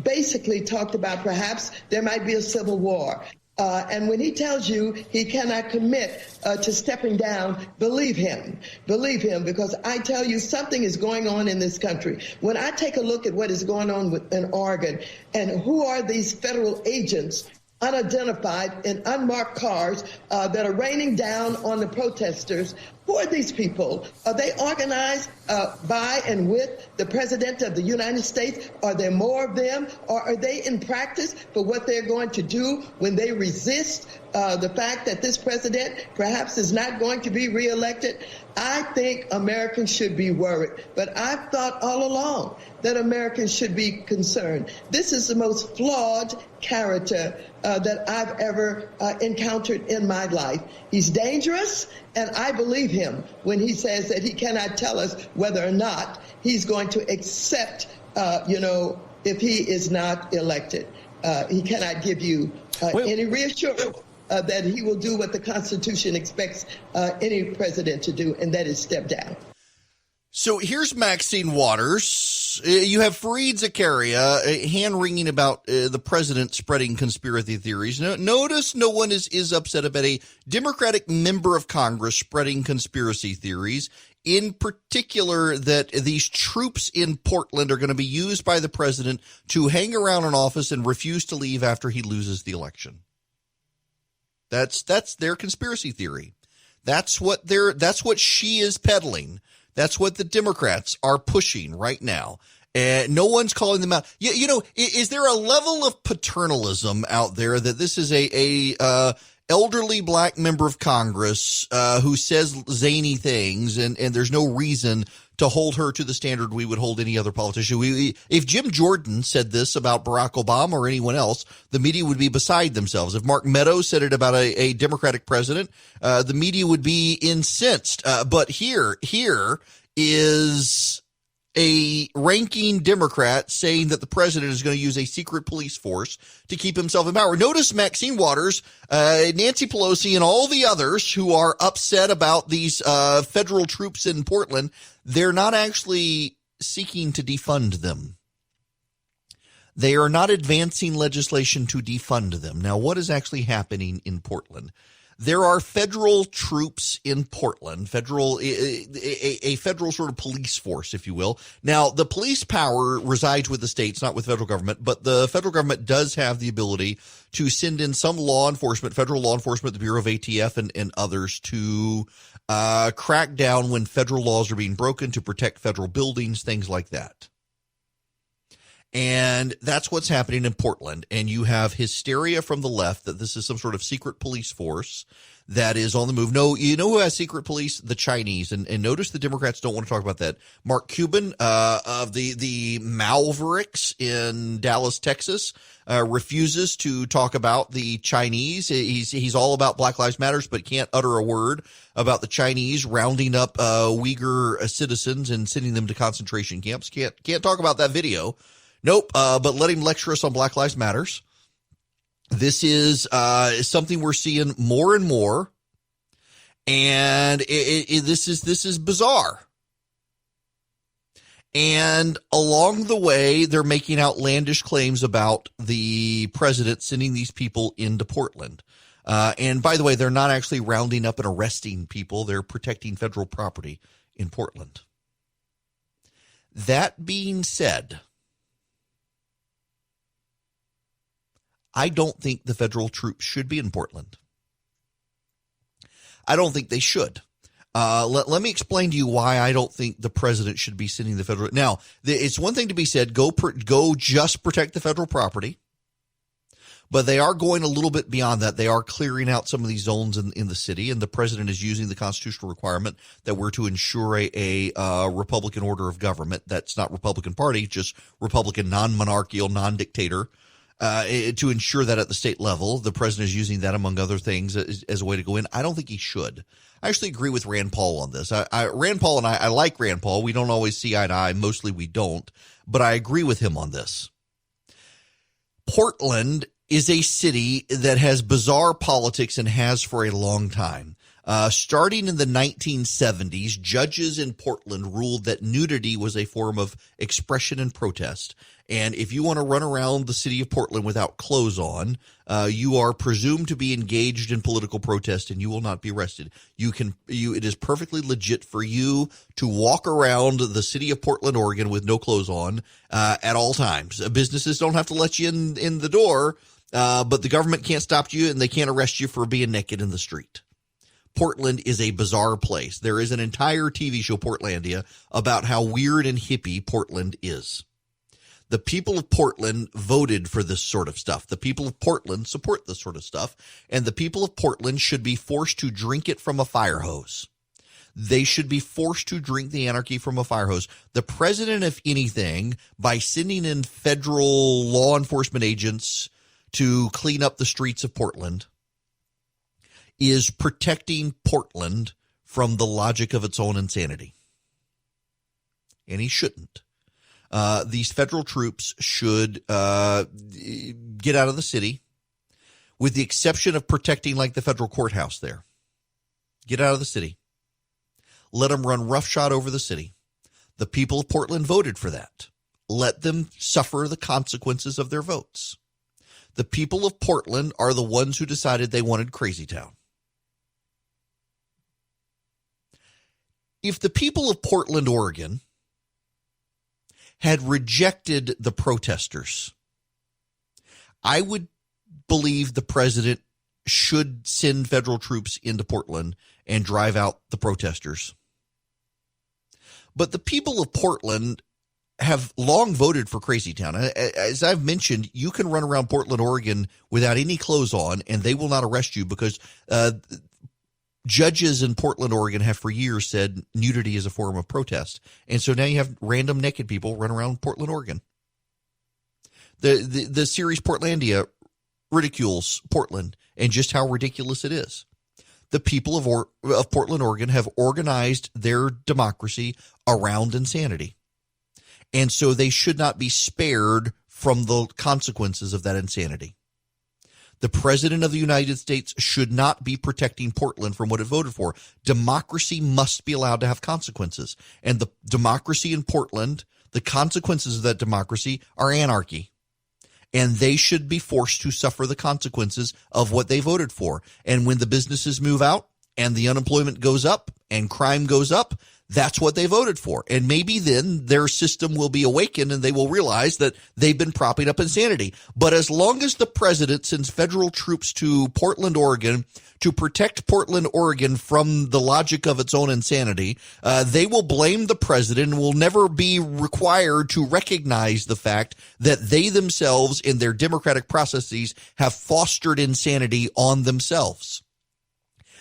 basically talked about perhaps there might be a civil war. And when he tells you he cannot commit to stepping down, believe him, because I tell you something is going on in this country. When I take a look at what is going on in Oregon and who are these federal agents unidentified in unmarked cars that are raining down on the protesters. Who are these people? Are they organized by and with the President of the United States? Are there more of them? Or are they in practice for what they're going to do when they resist the fact that this president perhaps is not going to be reelected? I think Americans should be worried, but I've thought all along that Americans should be concerned. This is the most flawed character that I've ever encountered in my life. He's dangerous, and I believe him when he says that he cannot tell us whether or not he's going to accept, if he is not elected. He cannot give you any reassurance that he will do what the Constitution expects any president to do, and that is step down. So here's Maxine Waters. You have Fareed Zakaria hand-wringing about the president spreading conspiracy theories. Notice no one is upset about a Democratic member of Congress spreading conspiracy theories, in particular that these troops in Portland are going to be used by the president to hang around an office and refuse to leave after he loses the election. That's their conspiracy theory. That's what she is peddling. That's what the Democrats are pushing right now. And no one's calling them out. Is there a level of paternalism out there that this is a elderly black member of Congress who says zany things and there's no reason to hold her to the standard we would hold any other politician? If Jim Jordan said this about Barack Obama or anyone else, the media would be beside themselves. If Mark Meadows said it about a Democratic president, the media would be incensed. But here is a ranking Democrat saying that the president is going to use a secret police force to keep himself in power. Notice Maxine Waters, Nancy Pelosi, and all the others who are upset about these federal troops in Portland. They're not actually seeking to defund them. They are not advancing legislation to defund them. Now, what is actually happening in Portland? There are federal troops in Portland, a federal sort of police force, if you will. Now, the police power resides with the states, not with federal government, but the federal government does have the ability to send in some law enforcement, federal law enforcement, the Bureau of ATF and others to crack down when federal laws are being broken, to protect federal buildings, things like that. And that's what's happening in Portland. And you have hysteria from the left that this is some sort of secret police force that is on the move. No, you know who has secret police? The Chinese. And notice the Democrats don't want to talk about that. Mark Cuban of the Mavericks in Dallas, Texas, refuses to talk about the Chinese. He's all about Black Lives Matters, but can't utter a word about the Chinese rounding up Uyghur citizens and sending them to concentration camps. Can't talk about that video. Nope, but let him lecture us on Black Lives Matters. This is something we're seeing more and more, and this is bizarre. And along the way, they're making outlandish claims about the president sending these people into Portland. And by the way, they're not actually rounding up and arresting people. They're protecting federal property in Portland. That being said, I don't think the federal troops should be in Portland. I don't think they should. Let me explain to you why I don't think the president should be sending the federal. Now, it's one thing to be said, go just protect the federal property. But they are going a little bit beyond that. They are clearing out some of these zones in the city, and the president is using the constitutional requirement that we're to ensure a Republican order of government. That's not Republican Party, just Republican, non-monarchical, non-dictator. To ensure that at the state level, the president is using that, among other things, as a way to go in. I don't think he should. I actually agree with Rand Paul on this. Rand Paul and I like Rand Paul. We don't always see eye to eye. Mostly we don't. But I agree with him on this. Portland is a city that has bizarre politics and has for a long time. Starting in the 1970s, judges in Portland ruled that nudity was a form of expression and protest. And if you want to run around the city of Portland without clothes on, you are presumed to be engaged in political protest and you will not be arrested. It is perfectly legit for you to walk around the city of Portland, Oregon with no clothes on, at all times. Businesses don't have to let you in the door, but the government can't stop you and they can't arrest you for being naked in the street. Portland is a bizarre place. There is an entire TV show, Portlandia, about how weird and hippie Portland is. The people of Portland voted for this sort of stuff. The people of Portland support this sort of stuff, and the people of Portland should be forced to drink it from a fire hose. They should be forced to drink the anarchy from a fire hose. The president, if anything, by sending in federal law enforcement agents to clean up the streets of Portland, is protecting Portland from the logic of its own insanity. And he shouldn't. These federal troops should get out of the city, with the exception of protecting like the federal courthouse there. Get out of the city. Let them run roughshod over the city. The people of Portland voted for that. Let them suffer the consequences of their votes. The people of Portland are the ones who decided they wanted Crazy Town. If the people of Portland, Oregon, had rejected the protesters, I would believe the president should send federal troops into Portland and drive out the protesters. But the people of Portland have long voted for Crazy Town. As I've mentioned, you can run around Portland, Oregon without any clothes on, and they will not arrest you because judges in Portland, Oregon have for years said nudity is a form of protest. And so now you have random naked people run around Portland, Oregon. The series Portlandia ridicules Portland and just how ridiculous it is. The people of Portland, Oregon have organized their democracy around insanity. And so they should not be spared from the consequences of that insanity. The president of the United States should not be protecting Portland from what it voted for. Democracy must be allowed to have consequences. And the democracy in Portland, the consequences of that democracy are anarchy. And they should be forced to suffer the consequences of what they voted for. And when the businesses move out and the unemployment goes up and crime goes up, that's what they voted for. And maybe then their system will be awakened and they will realize that they've been propping up insanity. But as long as the president sends federal troops to Portland, Oregon to protect Portland, Oregon from the logic of its own insanity, they will blame the president and will never be required to recognize the fact that they themselves in their democratic processes have fostered insanity on themselves.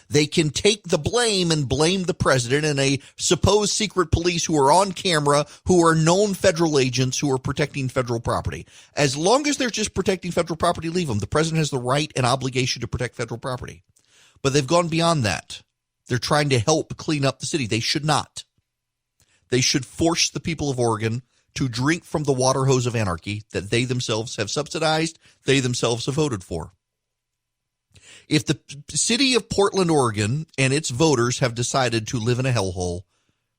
They can take the blame and blame the president and a supposed secret police who are on camera, who are known federal agents who are protecting federal property. As long as they're just protecting federal property, leave them. The president has the right and obligation to protect federal property. But they've gone beyond that. They're trying to help clean up the city. They should not. They should force the people of Oregon to drink from the water hose of anarchy that they themselves have subsidized, they themselves have voted for. If the city of Portland, Oregon, and its voters have decided to live in a hellhole,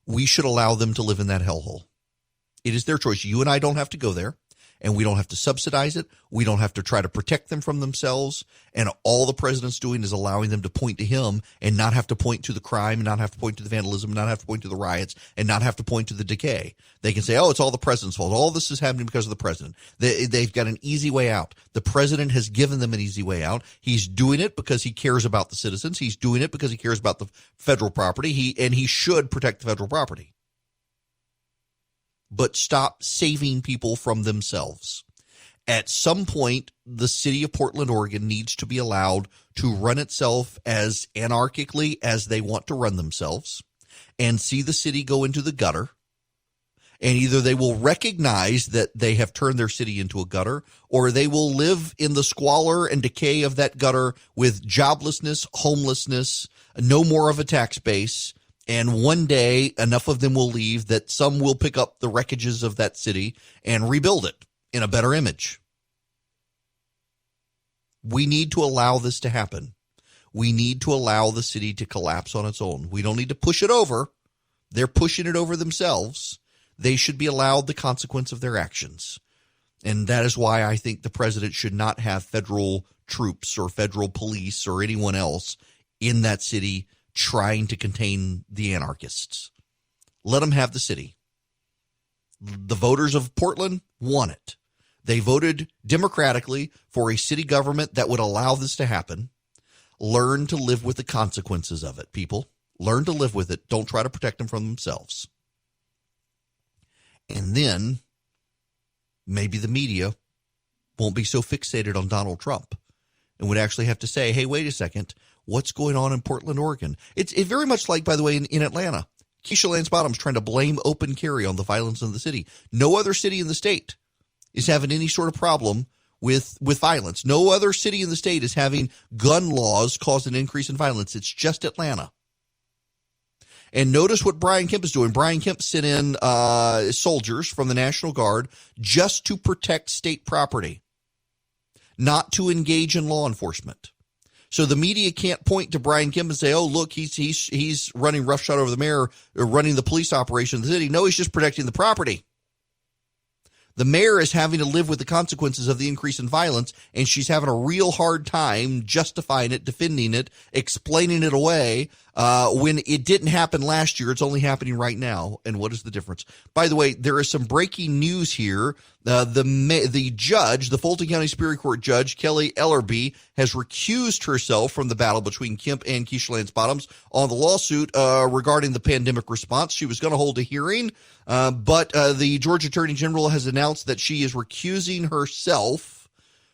we should allow them to live in that hellhole. It is their choice. You and I don't have to go there, and we don't have to subsidize it. We don't have to try to protect them from themselves. And all the president's doing is allowing them to point to him and not have to point to the crime, and not have to point to the vandalism, not have to point to the riots, and not have to point to the decay. They can say, oh, it's all the president's fault. All this is happening because of the president. They've got an easy way out. The president has given them an easy way out. He's doing it because he cares about the citizens. He's doing it because he cares about the federal property. He should protect the federal property. But stop saving people from themselves. At some point, the city of Portland, Oregon needs to be allowed to run itself as anarchically as they want to run themselves and see the city go into the gutter. And either they will recognize that they have turned their city into a gutter, or they will live in the squalor and decay of that gutter with joblessness, homelessness, no more of a tax base. And one day, enough of them will leave that some will pick up the wreckages of that city and rebuild it in a better image. We need to allow this to happen. We need to allow the city to collapse on its own. We don't need to push it over. They're pushing it over themselves. They should be allowed the consequence of their actions. And that is why I think the president should not have federal troops or federal police or anyone else in that city trying to contain the anarchists. Let them have the city. The voters of Portland want it. They voted democratically for a city government that would allow this to happen. Learn to live with the consequences of it, people. Learn to live with it. Don't try to protect them from themselves. And then maybe the media won't be so fixated on Donald Trump and would actually have to say, hey, wait a second, what's going on in Portland, Oregon? It's very much like, by the way, in Atlanta. Keisha Lance Bottoms trying to blame open carry on the violence in the city. No other city in the state is having any sort of problem with violence. No other city in the state is having gun laws cause an increase in violence. It's just Atlanta. And notice what Brian Kemp is doing. Brian Kemp sent in soldiers from the National Guard just to protect state property, not to engage in law enforcement. So the media can't point to Brian Kemp and say, oh, look, he's running roughshod over the mayor or running the police operation in the city. No, he's just protecting the property. The mayor is having to live with the consequences of the increase in violence, and she's having a real hard time justifying it, defending it, explaining it away when it didn't happen last year. It's only happening right now. And what is the difference? By the way, there is some breaking news here. The judge, the Fulton County Superior Court judge, Kelly Ellerby, has recused herself from the battle between Kemp and Keisha Lance Bottoms on the lawsuit regarding the pandemic response. She was going to hold a hearing, but the Georgia Attorney General has announced that she is recusing herself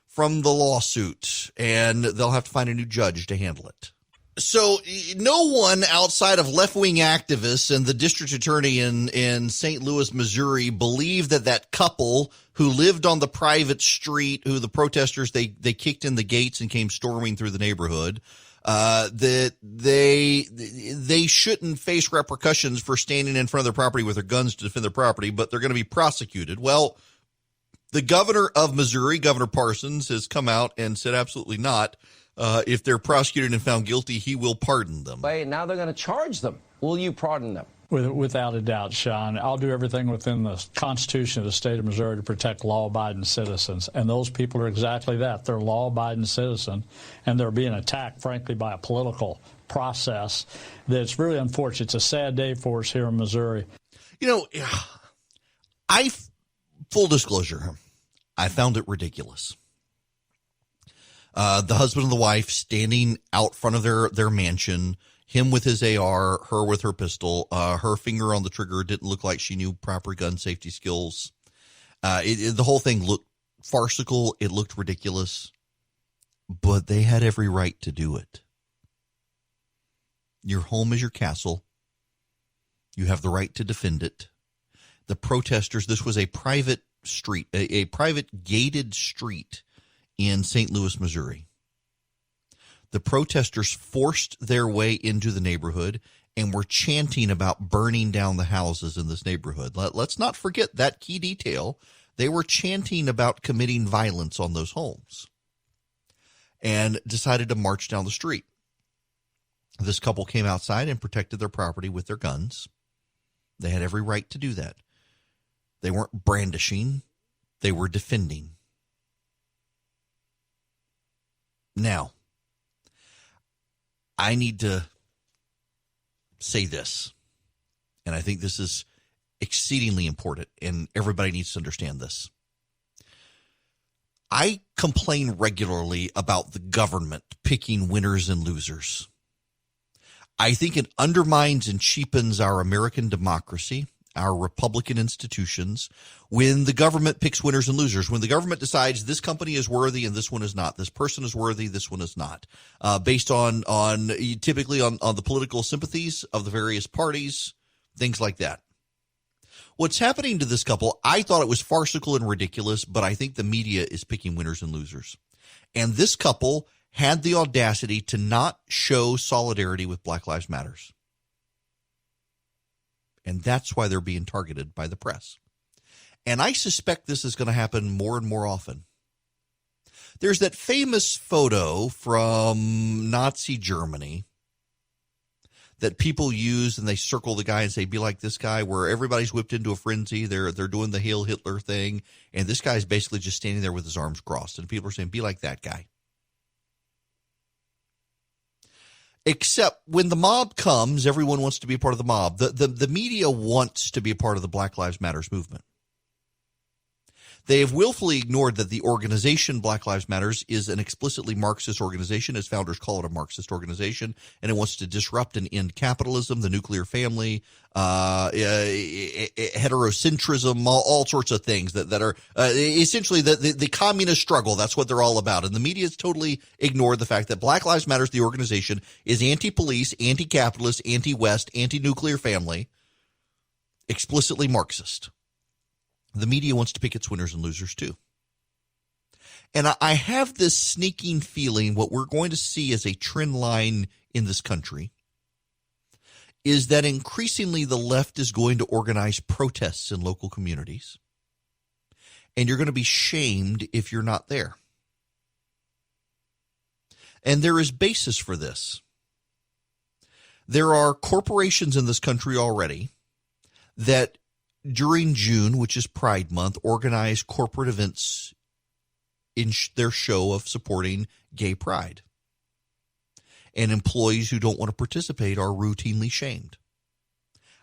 from the lawsuit, and they'll have to find a new judge to handle it. So no one outside of left-wing activists and the district attorney in St. Louis, Missouri, believe that couple who lived on the private street, who the protesters, they kicked in the gates and came storming through the neighborhood, that they shouldn't face repercussions for standing in front of their property with their guns to defend their property, but they're going to be prosecuted. Well, the governor of Missouri, Governor Parsons, has come out and said absolutely not. If they're prosecuted and found guilty, he will pardon them. Wait, now they're going to charge them. Will you pardon them? Without a doubt, Sean. I'll do everything within the Constitution of the state of Missouri to protect law-abiding citizens. And those people are exactly that. They're law-abiding citizens, and they're being attacked, frankly, by a political process that's really unfortunate. It's a sad day for us here in Missouri. You know, full disclosure, I found it ridiculous. The husband and the wife standing out front of their mansion, him with his AR, her with her pistol, her finger on the trigger didn't look like she knew proper gun safety skills. The whole thing looked farcical. It looked ridiculous, but they had every right to do it. Your home is your castle. You have the right to defend it. The protesters, this was a private street, a private gated street in St. Louis, Missouri. The protesters forced their way into the neighborhood and were chanting about burning down the houses in this neighborhood. Let's not forget that key detail. They were chanting about committing violence on those homes and decided to march down the street. This couple came outside and protected their property with their guns. They had every right to do that. They weren't brandishing. They were defending. Now, I need to say this, and I think this is exceedingly important, and everybody needs to understand this. I complain regularly about the government picking winners and losers. I think it undermines and cheapens our American democracy, our Republican institutions, when the government picks winners and losers, when the government decides this company is worthy and this one is not, this person is worthy, this one is not, based on typically on the political sympathies of the various parties, things like that. What's happening to this couple, I thought it was farcical and ridiculous, but I think the media is picking winners and losers. And this couple had the audacity to not show solidarity with Black Lives Matter. And that's why they're being targeted by the press. And I suspect this is going to happen more and more often. There's that famous photo from Nazi Germany that people use, and they circle the guy and say, be like this guy, where everybody's whipped into a frenzy. They're doing the Hail Hitler thing, and this guy's basically just standing there with his arms crossed. And people are saying, be like that guy. Except when the mob comes, everyone wants to be a part of the mob. The media wants to be a part of the Black Lives Matter movement. They have willfully ignored that the organization Black Lives Matters is an explicitly Marxist organization, as founders call it a Marxist organization, and it wants to disrupt and end capitalism, the nuclear family, heterocentrism, all sorts of things that are essentially the communist struggle. That's what they're all about. And the media has totally ignored the fact that Black Lives Matters, the organization, is anti-police, anti-capitalist, anti-West, anti-nuclear family, explicitly Marxist. The media wants to pick its winners and losers too. And I have this sneaking feeling what we're going to see as a trend line in this country is that increasingly the left is going to organize protests in local communities. And you're going to be shamed if you're not there. And there is basis for this. There are corporations in this country already that during June, which is Pride Month, organize corporate events in their show of supporting gay pride. And employees who don't want to participate are routinely shamed.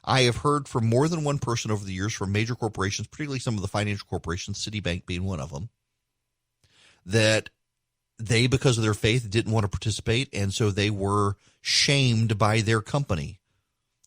I have heard from more than one person over the years from major corporations, particularly some of the financial corporations, Citibank being one of them, that they, because of their faith, didn't want to participate, and so they were shamed by their company,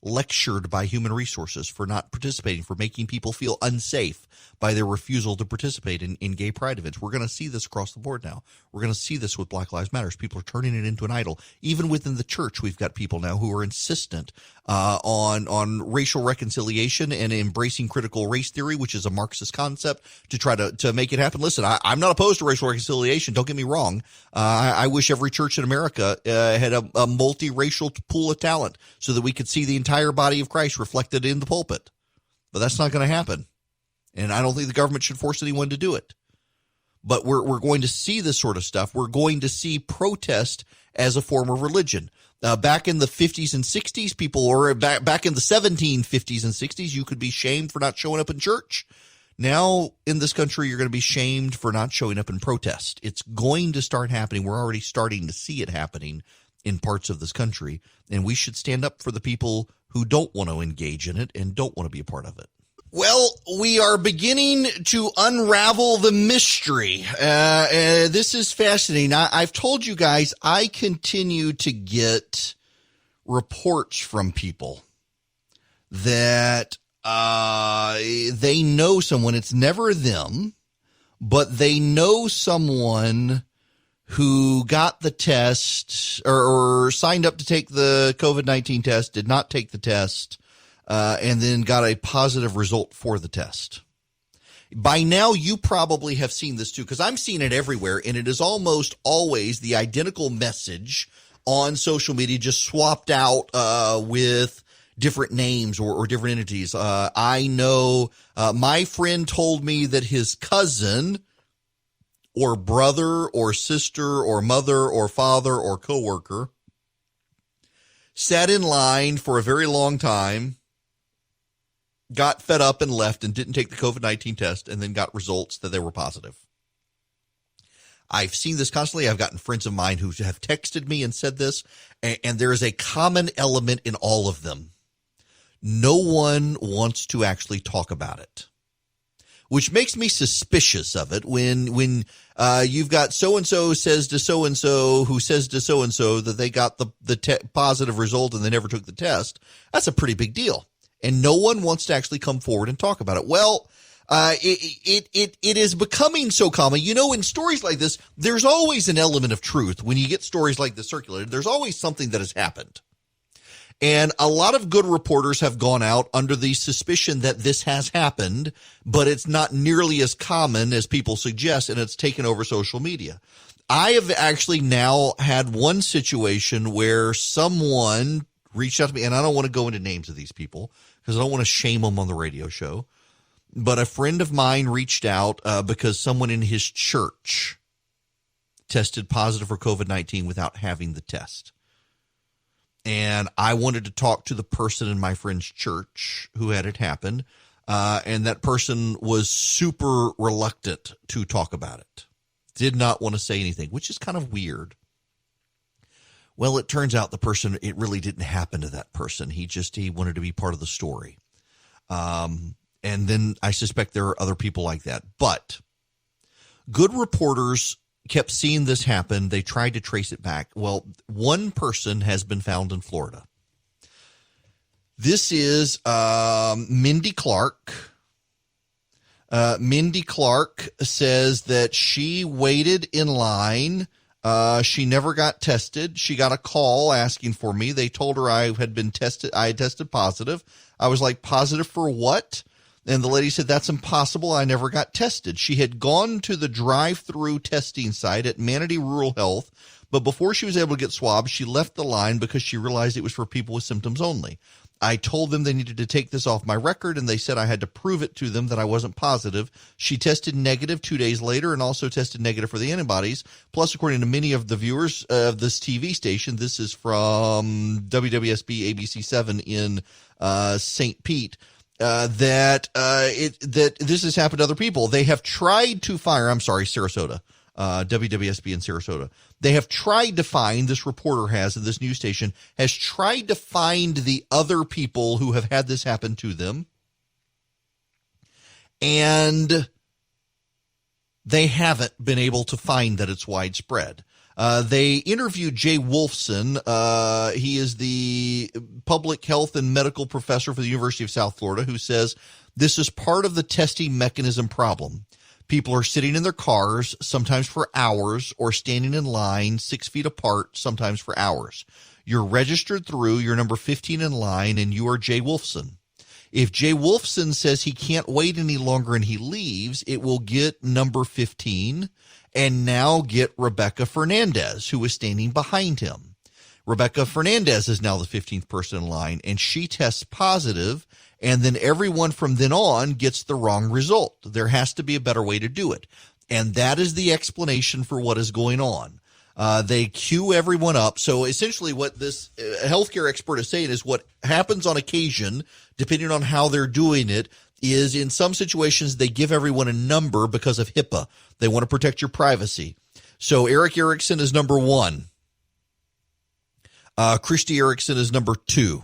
lectured by human resources for not participating, for making people feel unsafe by their refusal to participate in gay pride events. We're going to see this across the board now. We're going to see this with Black Lives Matter. People are turning it into an idol. Even within the church, we've got people now who are insistent on racial reconciliation and embracing critical race theory, which is a Marxist concept, to try to make it happen. Listen, I'm not opposed to racial reconciliation. Don't get me wrong. I wish every church in America had a multiracial pool of talent so that we could see the entire body of Christ reflected in the pulpit. But that's not going to happen. And I don't think the government should force anyone to do it. But we're going to see this sort of stuff. We're going to see protest as a form of religion. Back in the 50s and 60s, people were back in the 1750s and 60s, you could be shamed for not showing up in church. Now in this country, you're going to be shamed for not showing up in protest. It's going to start happening. We're already starting to see it happening in parts of this country. And we should stand up for the people who don't want to engage in it and don't want to be a part of it. Well, we are beginning to unravel the mystery. This is fascinating. I've told you guys, I continue to get reports from people that they know someone. It's never them, but they know someone who got the test or signed up to take the COVID-19 test, did not take the test, and then got a positive result for the test. By now, you probably have seen this too, because I'm seeing it everywhere, and it is almost always the identical message on social media, just swapped out with different names or different entities. I know my friend told me that his cousin or brother or sister or mother or father or coworker sat in line for a very long time, got fed up and left and didn't take the COVID-19 test, and then got results that they were positive. I've seen this constantly. I've gotten friends of mine who have texted me and said this, and there is a common element in all of them. No one wants to actually talk about it, which makes me suspicious of it when you've got so-and-so says to so-and-so who says to so-and-so that they got the positive result and they never took the test. That's a pretty big deal. And no one wants to actually come forward and talk about it. Well, it is becoming so common. You know, in stories like this, there's always an element of truth. When you get stories like this circulated, there's always something that has happened. And a lot of good reporters have gone out under the suspicion that this has happened, but it's not nearly as common as people suggest, and it's taken over social media. I have actually now had one situation where someone reached out to me, and I don't want to go into names of these people because I don't want to shame them on the radio show, but a friend of mine reached out because someone in his church tested positive for COVID-19 without having the test. And I wanted to talk to the person in my friend's church who had it happen, and that person was super reluctant to talk about it, did not want to say anything, which is kind of weird. Well, it turns out it really didn't happen to that person. He wanted to be part of the story. And then I suspect there are other people like that. But good reporters kept seeing this happen. They tried to trace it back. Well, one person has been found in Florida. This is Mindy Clark. Mindy Clark says that she waited in line. She never got tested. She got a call asking for me. They told her I had been tested. I had tested positive. I was like, positive for what? And the lady said, that's impossible. I never got tested. She had gone to the drive-through testing site at Manatee Rural Health, but before she was able to get swabbed, she left the line because she realized it was for people with symptoms only. I told them they needed to take this off my record, and they said I had to prove it to them that I wasn't positive. She tested negative 2 days later and also tested negative for the antibodies. Plus, according to many of the viewers of this TV station, this is from WWSB ABC7 in St. Pete, that this has happened to other people. They have tried to fire, Sarasota, WWSB in Sarasota. They have tried to find, this reporter has, and this news station has tried to find the other people who have had this happen to them. And they haven't been able to find that it's widespread. They interviewed Jay Wolfson. He is the public health and medical professor for the University of South Florida, who says this is part of the testing mechanism problem. People are sitting in their cars, sometimes for hours, or standing in line 6 feet apart, sometimes for hours. You're registered through, you're number 15 in line, and you are Jay Wolfson. If Jay Wolfson says he can't wait any longer and he leaves, it will get number 15 and now get Rebecca Fernandez, who is standing behind him. Rebecca Fernandez is now the 15th person in line, and she tests positive, and then everyone from then on gets the wrong result. There has to be a better way to do it. And that is the explanation for what is going on. They queue everyone up. So essentially what this healthcare expert is saying is what happens on occasion, depending on how they're doing it, is in some situations they give everyone a number because of HIPAA. They want to protect your privacy. So Eric Erickson is number 1. Christy Erickson is number 2.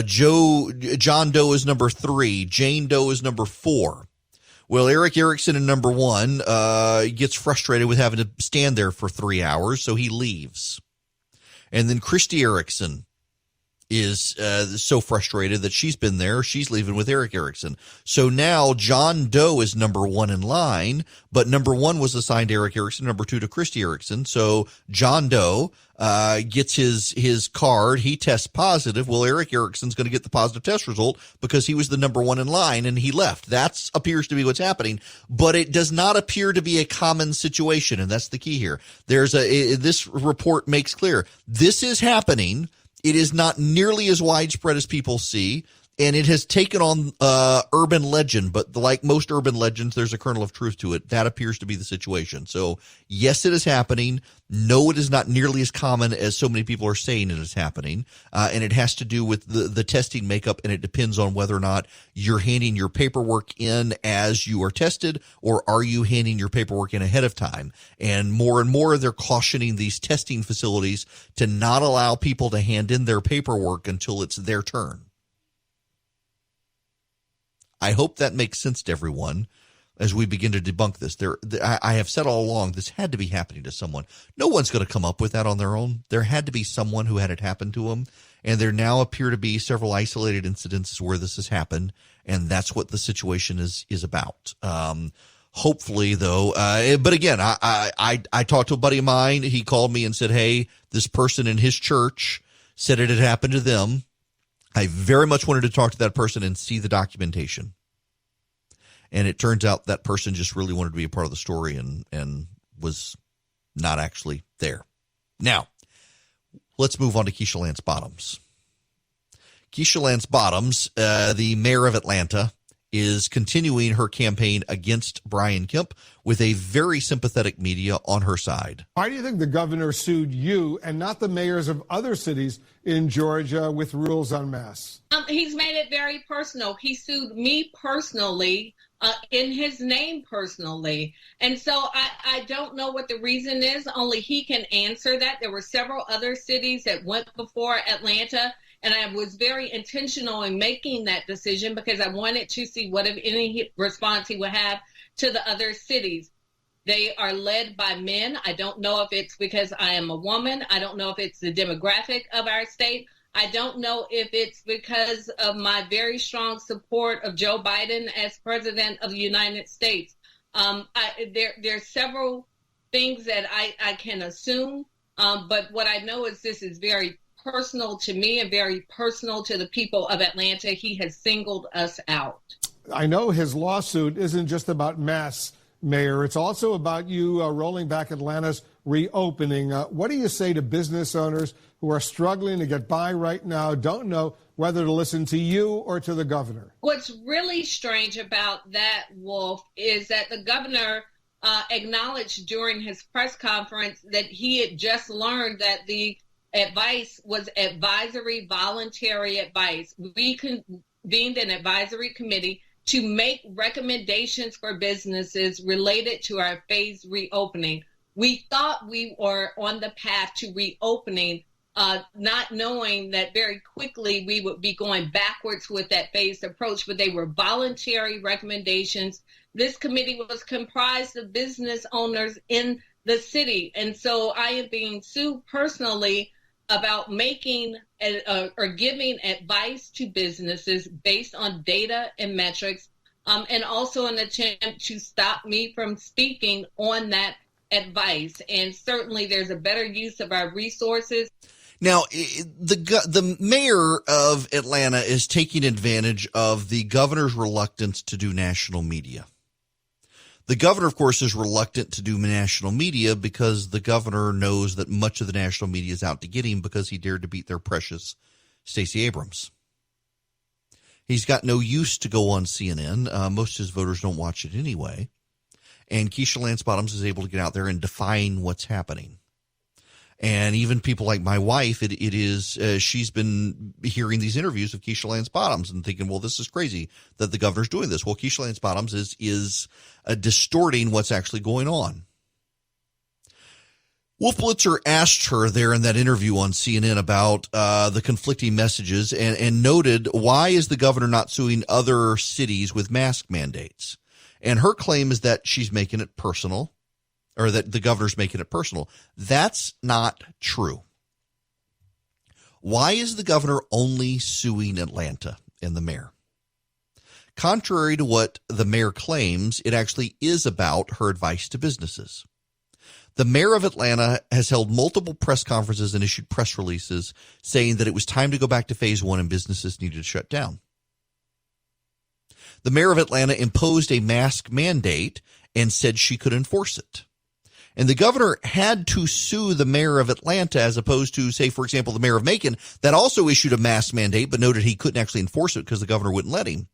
John Doe is number 3. Jane Doe is number 4. Well, Eric Erickson in number 1 gets frustrated with having to stand there for 3 hours, so he leaves. And then Christy Erickson is so frustrated that she's been there. She's leaving with Eric Erickson. So now John Doe is number 1 in line, but number 1 was assigned to Eric Erickson, number 2 to Christy Erickson. So John Doe gets his card. He tests positive. Well, Eric Erickson's going to get the positive test result because he was the number 1 in line and he left. That appears to be what's happening, but it does not appear to be a common situation, and that's the key here. This report makes clear this is happening. It is not nearly as widespread as people see, and it has taken on urban legend, but like most urban legends, there's a kernel of truth to it. That appears to be the situation. So, yes, it is happening. No, it is not nearly as common as so many people are saying it is happening, and it has to do with the testing makeup, and it depends on whether or not you're handing your paperwork in as you are tested, or are you handing your paperwork in ahead of time. And more they're cautioning these testing facilities to not allow people to hand in their paperwork until it's their turn. I hope that makes sense to everyone as we begin to debunk this. I have said all along, this had to be happening to someone. No one's going to come up with that on their own. There had to be someone who had it happen to them, and there now appear to be several isolated incidences where this has happened, and that's what the situation is about. Hopefully, though, but again, I talked to a buddy of mine. He called me and said, hey, this person in his church said it had happened to them. I very much wanted to talk to that person and see the documentation. And it turns out that person just really wanted to be a part of the story and was not actually there. Now, let's move on to Keisha Lance Bottoms. Keisha Lance Bottoms, the mayor of Atlanta, is continuing her campaign against Brian Kemp with a very sympathetic media on her side. Why do you think the governor sued you and not the mayors of other cities in Georgia with rules on masks? He's made it very personal. He sued me personally, in his name personally. And so I don't know what the reason is. Only he can answer that. There were several other cities that went before Atlanta And I was very intentional in making that decision because I wanted to see what, if any, response he would have to the other cities. They are led by men. I don't know if it's because I am a woman. I don't know if it's the demographic of our state. I don't know if it's because of my very strong support of Joe Biden as president of the United States. There's several things that I can assume, but what I know is this is very personal to me and very personal to the people of Atlanta. He has singled us out. I know his lawsuit isn't just about masks, Mayor. It's also about you rolling back Atlanta's reopening. What do you say to business owners who are struggling to get by right now, don't know whether to listen to you or to the governor? What's really strange about that, Wolf, is that the governor acknowledged during his press conference that he had just learned that the advice was advisory, voluntary advice. We convened an advisory committee to make recommendations for businesses related to our phased reopening. We thought we were on the path to reopening, not knowing that very quickly we would be going backwards with that phased approach, but they were voluntary recommendations. This committee was comprised of business owners in the city. And so I am being sued personally about making or giving advice to businesses based on data and metrics, and also an attempt to stop me from speaking on that advice. And certainly there's a better use of our resources. Now, the mayor of Atlanta is taking advantage of the governor's reluctance to do national media. The governor, of course, is reluctant to do national media because the governor knows that much of the national media is out to get him because he dared to beat their precious Stacey Abrams. He's got no use to go on CNN. Most of his voters don't watch it anyway. And Keisha Lance Bottoms is able to get out there and define what's happening. And even people like my wife, she's been hearing these interviews of Keisha Lance Bottoms and thinking, well, this is crazy that the governor's doing this. Well, Keisha Lance Bottoms is distorting what's actually going on. Wolf Blitzer asked her there in that interview on CNN about the conflicting messages and noted, why is the governor not suing other cities with mask mandates? And her claim is that she's making it personal, or that the governor's making it personal. That's not true. Why is the governor only suing Atlanta and the mayor? Contrary to what the mayor claims, it actually is about her advice to businesses. The mayor of Atlanta has held multiple press conferences and issued press releases saying that it was time to go back to phase one and businesses needed to shut down. The mayor of Atlanta imposed a mask mandate and said she could enforce it. And the governor had to sue the mayor of Atlanta as opposed to, say, for example, the mayor of Macon that also issued a mask mandate but noted he couldn't actually enforce it because the governor wouldn't let him.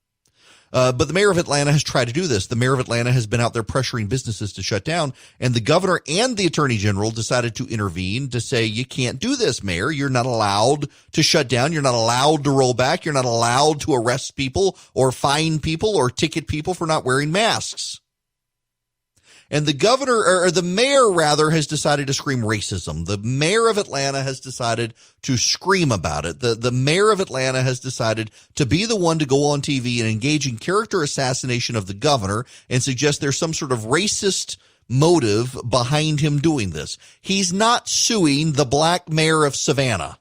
But the mayor of Atlanta has tried to do this. The mayor of Atlanta has been out there pressuring businesses to shut down, and the governor and the attorney general decided to intervene to say, you can't do this, mayor. You're not allowed to shut down. You're not allowed to roll back. You're not allowed to arrest people or fine people or ticket people for not wearing masks. And the governor, or the mayor rather, has decided to scream racism. The mayor of Atlanta has decided to scream about it. The mayor of Atlanta has decided to be the one to go on TV and engage in character assassination of the governor and suggest there's some sort of racist motive behind him doing this. He's not suing the black mayor of Savannah.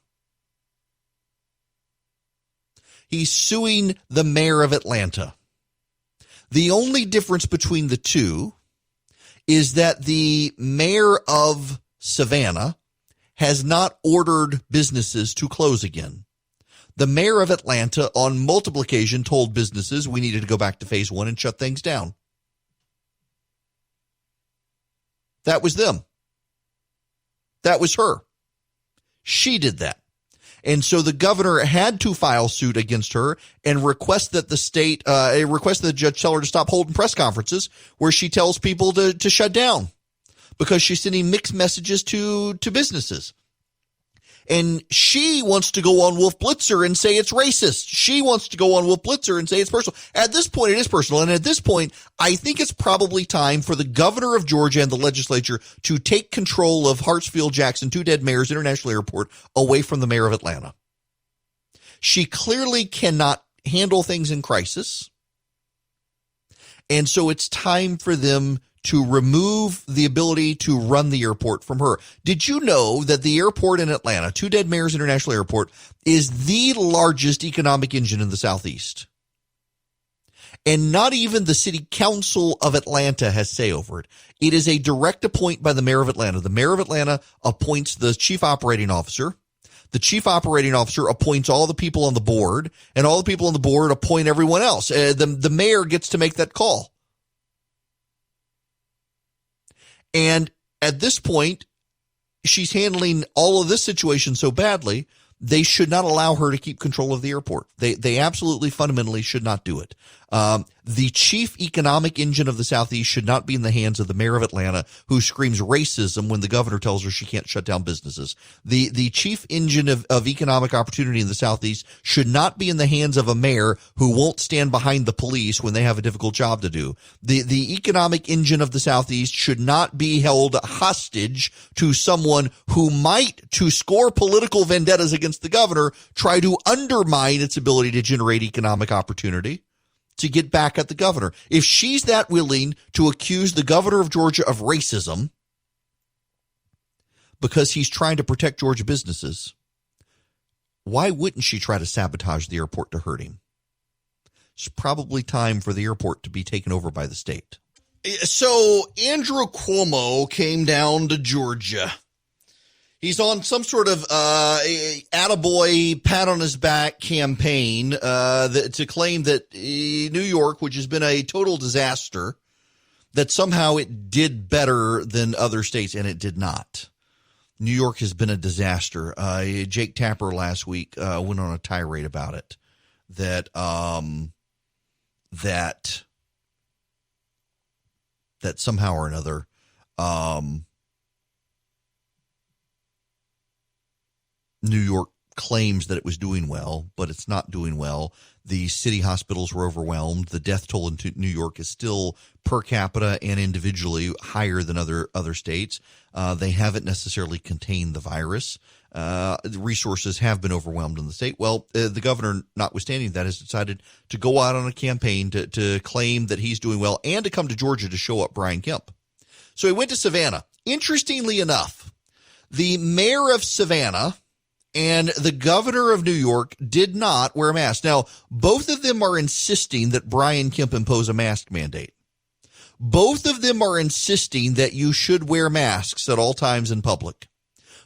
He's suing the mayor of Atlanta. The only difference between the two is that the mayor of Savannah has not ordered businesses to close again. The mayor of Atlanta on multiple occasions told businesses we needed to go back to phase one and shut things down. That was them. That was her. She did that. And so the governor had to file suit against her and request that the state, request that the judge tell her to stop holding press conferences where she tells people to shut down because she's sending mixed messages to businesses. And she wants to go on Wolf Blitzer and say it's racist. She wants to go on Wolf Blitzer and say it's personal. At this point, it is personal. And at this point, I think it's probably time for the governor of Georgia and the legislature to take control of Hartsfield-Jackson, Two Dead Mayors International Airport away from the mayor of Atlanta. She clearly cannot handle things in crisis. And so it's time for them to remove the ability to run the airport from her. Did you know that the airport in Atlanta, Two Dead Mayors International Airport, is the largest economic engine in the Southeast? And not even the city council of Atlanta has say over it. It is a direct appoint by the mayor of Atlanta. The mayor of Atlanta appoints the chief operating officer. The chief operating officer appoints all the people on the board, and all the people on the board appoint everyone else. The mayor gets to make that call. And at this point, she's handling all of this situation so badly, they should not allow her to keep control of the airport. They absolutely fundamentally should not do it. The chief economic engine of the Southeast should not be in the hands of the mayor of Atlanta, who screams racism when the governor tells her she can't shut down businesses. The chief engine of economic opportunity in the Southeast should not be in the hands of a mayor who won't stand behind the police when they have a difficult job to do. The economic engine of the Southeast should not be held hostage to someone who might, to score political vendettas against the governor, try to undermine its ability to generate economic opportunity to get back at the governor. If she's that willing to accuse the governor of Georgia of racism because he's trying to protect Georgia businesses, why wouldn't she try to sabotage the airport to hurt him? It's probably time for the airport to be taken over by the state. So Andrew Cuomo came down to Georgia. He's on some sort of attaboy, pat on his back campaign to claim that New York, which has been a total disaster, that somehow it did better than other states, and it did not. New York has been a disaster. Jake Tapper last week went on a tirade about it, that somehow or another New York claims that it was doing well, but it's not doing well. The city hospitals were overwhelmed. The death toll in New York is still per capita and individually higher than other states. They haven't necessarily contained the virus. The resources have been overwhelmed in the state. Well, the governor, notwithstanding that, has decided to go out on a campaign to claim that he's doing well and to come to Georgia to show up Brian Kemp. So he went to Savannah. Interestingly enough, the mayor of Savannah and the governor of New York did not wear masks. Now, both of them are insisting that Brian Kemp impose a mask mandate. Both of them are insisting that you should wear masks at all times in public.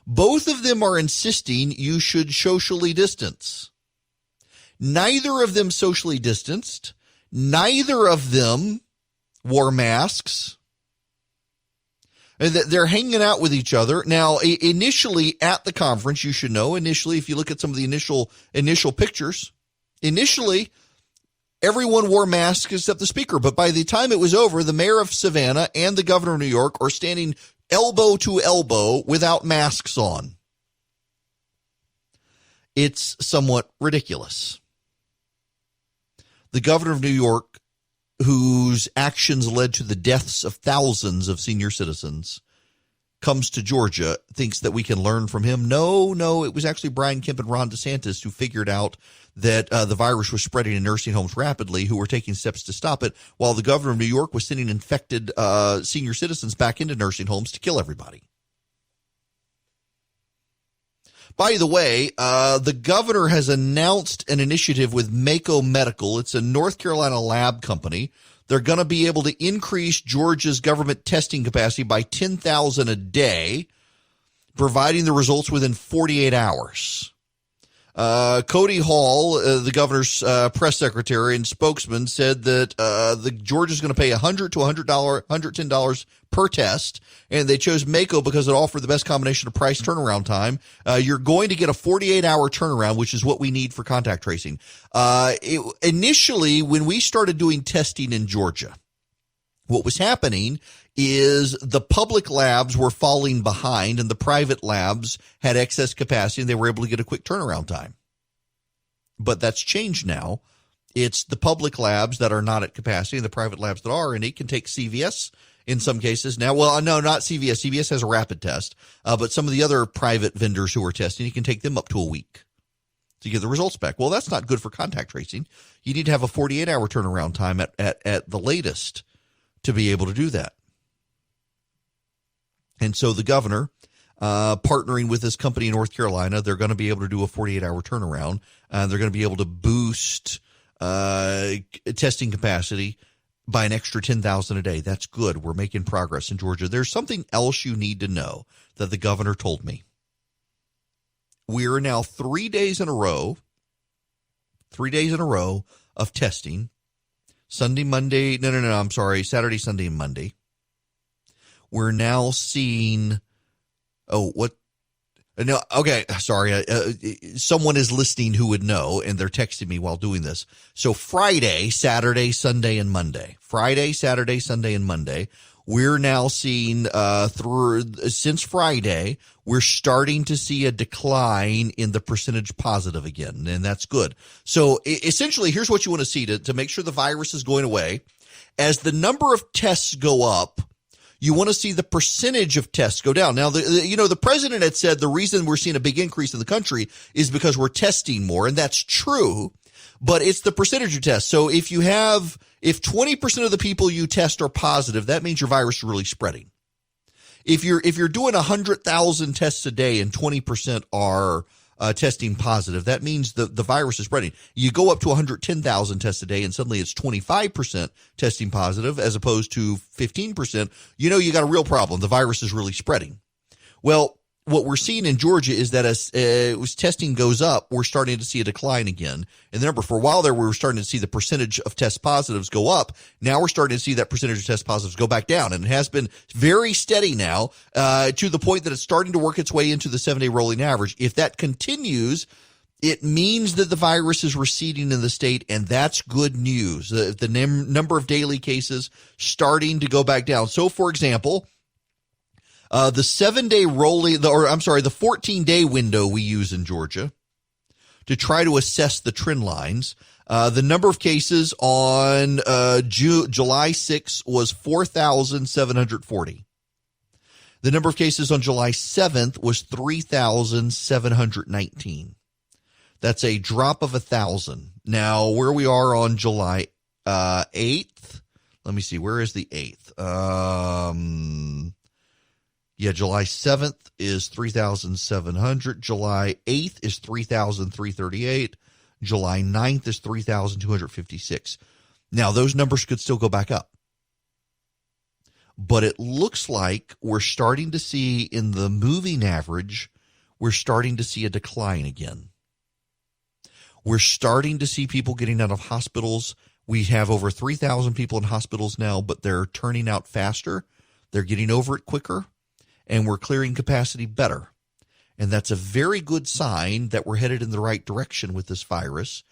Both of them are insisting you should socially distance. Neither of them socially distanced. Neither of them wore masks. They're hanging out with each other. Now, initially at the conference, you should know, initially, if you look at some of the initial pictures, initially, everyone wore masks except the speaker. But by the time it was over, the mayor of Savannah and the governor of New York are standing elbow to elbow without masks on. It's somewhat ridiculous. The governor of New York, whose actions led to the deaths of thousands of senior citizens, comes to Georgia, thinks that we can learn from him. No, it was actually Brian Kemp and Ron DeSantis who figured out that the virus was spreading in nursing homes rapidly, who were taking steps to stop it, while the governor of New York was sending infected senior citizens back into nursing homes to kill everybody. By the way, the governor has announced an initiative with Mako Medical. It's a North Carolina lab company. They're going to be able to increase Georgia's government testing capacity by 10,000 a day, providing the results within 48 hours. Cody Hall, the governor's press secretary and spokesman, said that Georgia's going to pay $100 to $110 per test, and they chose Mako because it offered the best combination of price turnaround time. You're going to get a 48-hour turnaround, which is what we need for contact tracing. Initially, when we started doing testing in Georgia, what was happening is the public labs were falling behind and the private labs had excess capacity and they were able to get a quick turnaround time. But that's changed now. It's the public labs that are not at capacity and the private labs that are, and it can take CVS in some cases now. Well, no, not CVS. CVS has a rapid test, but some of the other private vendors who are testing, it can take them up to a week to get the results back. Well, that's not good for contact tracing. You need to have a 48-hour turnaround time at the latest to be able to do that. And so the governor, partnering with this company in North Carolina, they're going to be able to do a 48-hour turnaround. They're going to be able to boost testing capacity by an extra 10,000 a day. That's good. We're making progress in Georgia. There's something else you need to know that the governor told me. We are now 3 days in a row of testing. Saturday, Sunday, and Monday. We're now seeing, someone is listening who would know, and they're texting me while doing this. So Friday, Saturday, Sunday, and Monday. Friday, Saturday, Sunday, and Monday. We're now seeing, since Friday, we're starting to see a decline in the percentage positive again, and that's good. So essentially, here's what you want to see to make sure the virus is going away. As the number of tests go up, you want to see the percentage of tests go down. Now, the president had said the reason we're seeing a big increase in the country is because we're testing more, and that's true, but it's the percentage of tests. So if 20% of the people you test are positive, that means your virus is really spreading. If you're doing 100,000 tests a day and 20% are testing positive, that means the virus is spreading. You go up to 110,000 tests a day and suddenly it's 25% testing positive as opposed to 15%. You got a real problem. The virus is really spreading. Well, what we're seeing in Georgia is that as testing goes up, we're starting to see a decline again. And remember, for a while there, we were starting to see the percentage of test positives go up. Now we're starting to see that percentage of test positives go back down. And it has been very steady now to the point that it's starting to work its way into the 7-day rolling average. If that continues, it means that the virus is receding in the state, and that's good news. The number of daily cases starting to go back down. So, for example, the 14-day window we use in Georgia to try to assess the trend lines. The number of cases on July 6th was 4,740. The number of cases on July 7th was 3,719. That's a drop of 1,000. Now, where we are on July 8th, let me see, where is the 8th? July 7th is 3,700. July 8th is 3,338. July 9th is 3,256. Now, those numbers could still go back up. But it looks like we're starting to see in the moving average, we're starting to see a decline again. We're starting to see people getting out of hospitals. We have over 3,000 people in hospitals now, but they're turning out faster. They're getting over it quicker. And we're clearing capacity better. And that's a very good sign that we're headed in the right direction with this virus.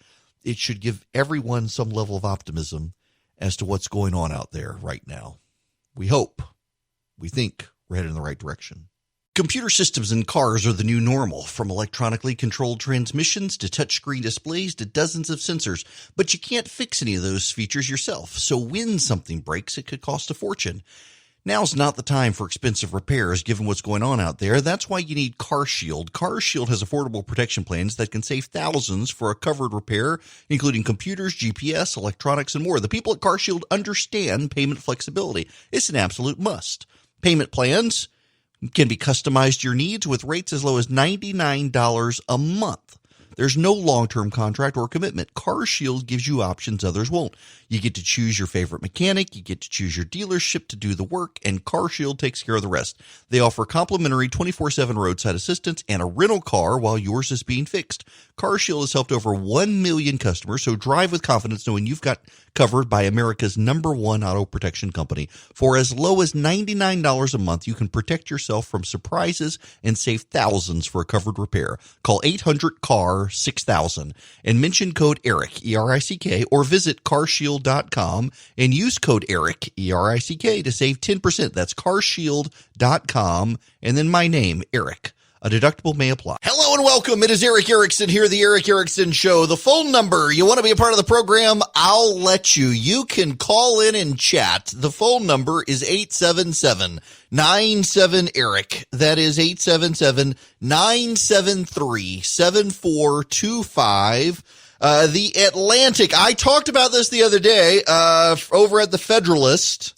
It should give everyone some level of optimism as to what's going on out there right now. We hope, we think we're headed in the right direction. Computer systems in cars are the new normal, from electronically controlled transmissions to touchscreen displays to dozens of sensors. But you can't fix any of those features yourself. So when something breaks, it could cost a fortune. Now's not the time for expensive repairs, given what's going on out there. That's why you need CarShield. CarShield has affordable protection plans that can save thousands for a covered repair, including computers, GPS, electronics, and more. The people at CarShield understand payment flexibility. It's an absolute must. Payment plans can be customized to your needs with rates as low as $99 a month. There's no long-term contract or commitment. CarShield gives you options others won't. You get to choose your favorite mechanic, you get to choose your dealership to do the work, and CarShield takes care of the rest. They offer complimentary 24/7 roadside assistance and a rental car while yours is being fixed. CarShield has helped over 1 million customers, so drive with confidence knowing you've got covered by America's #1 auto protection company. For as low as $99 a month, you can protect yourself from surprises and save thousands for a covered repair. Call 800-CAR-6000 and mention code ERIC, E-R-I-C-K, or visit carshield.com and use code ERIC, E-R-I-C-K, to save 10%. That's carshield.com and then my name, Eric. A deductible may apply. Hello and welcome. It is Eric Erickson here, The Eric Erickson Show. The phone number, you want to be a part of the program? I'll let you. You can call in and chat. The phone number is 877-97-ERIC. That is 877-973-7425. The Atlantic. I talked about this the other day over at the Federalist.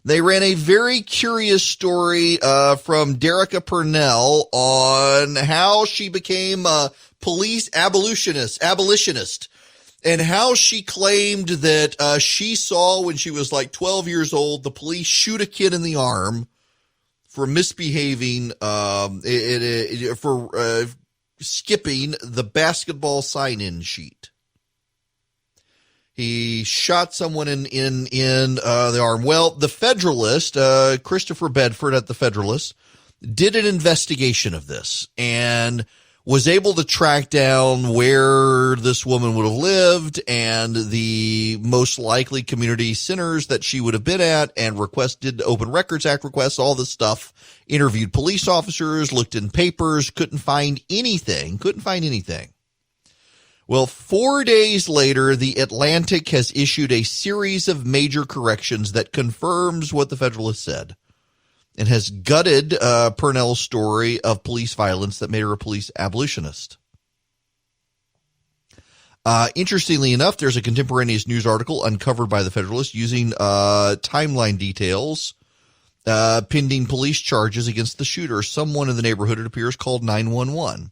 They ran a very curious story from Derricka Purnell on how she became a police abolitionist, and how she claimed that she saw when she was like 12 years old the police shoot a kid in the arm for misbehaving, for skipping the basketball sign-in sheet. He shot someone in the arm. Well, the Federalist, Christopher Bedford at the Federalist, did an investigation of this and was able to track down where this woman would have lived and the most likely community centers that she would have been at, and requested Open Records Act requests, all this stuff. Interviewed police officers, looked in papers, couldn't find anything. Well, 4 days later, the Atlantic has issued a series of major corrections that confirms what the Federalist said, and has gutted Purnell's story of police violence that made her a police abolitionist. Interestingly enough, there's a contemporaneous news article uncovered by the Federalist using timeline details pending police charges against the shooter. Someone in the neighborhood, it appears, called 911.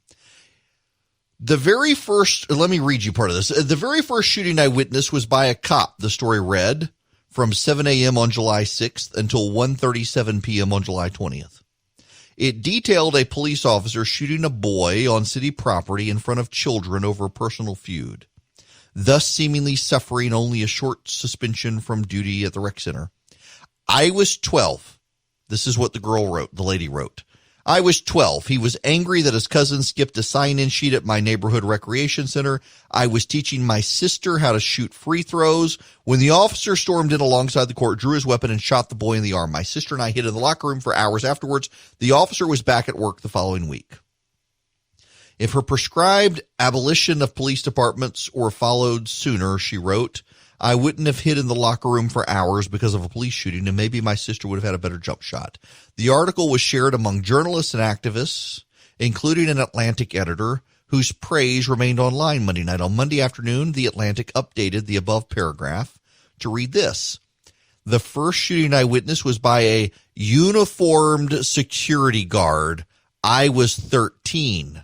The very first, let me read you part of this. The very first shooting I witnessed was by a cop, the story read, from 7 a.m. on July 6th until 1:37 p.m. on July 20th. It detailed a police officer shooting a boy on city property in front of children over a personal feud, thus seemingly suffering only a short suspension from duty at the rec center. I was 12. This is what the lady wrote. I was 12. He was angry that his cousin skipped a sign-in sheet at my neighborhood recreation center. I was teaching my sister how to shoot free throws when the officer stormed in alongside the court, drew his weapon, and shot the boy in the arm. My sister and I hid in the locker room for hours afterwards. The officer was back at work the following week. If her prescribed abolition of police departments were followed sooner, she wrote, I wouldn't have hid in the locker room for hours because of a police shooting, and maybe my sister would have had a better jump shot. The article was shared among journalists and activists, including an Atlantic editor, whose praise remained online Monday night. On Monday afternoon, the Atlantic updated the above paragraph to read this. The first shooting I witnessed was by a uniformed security guard. I was 13.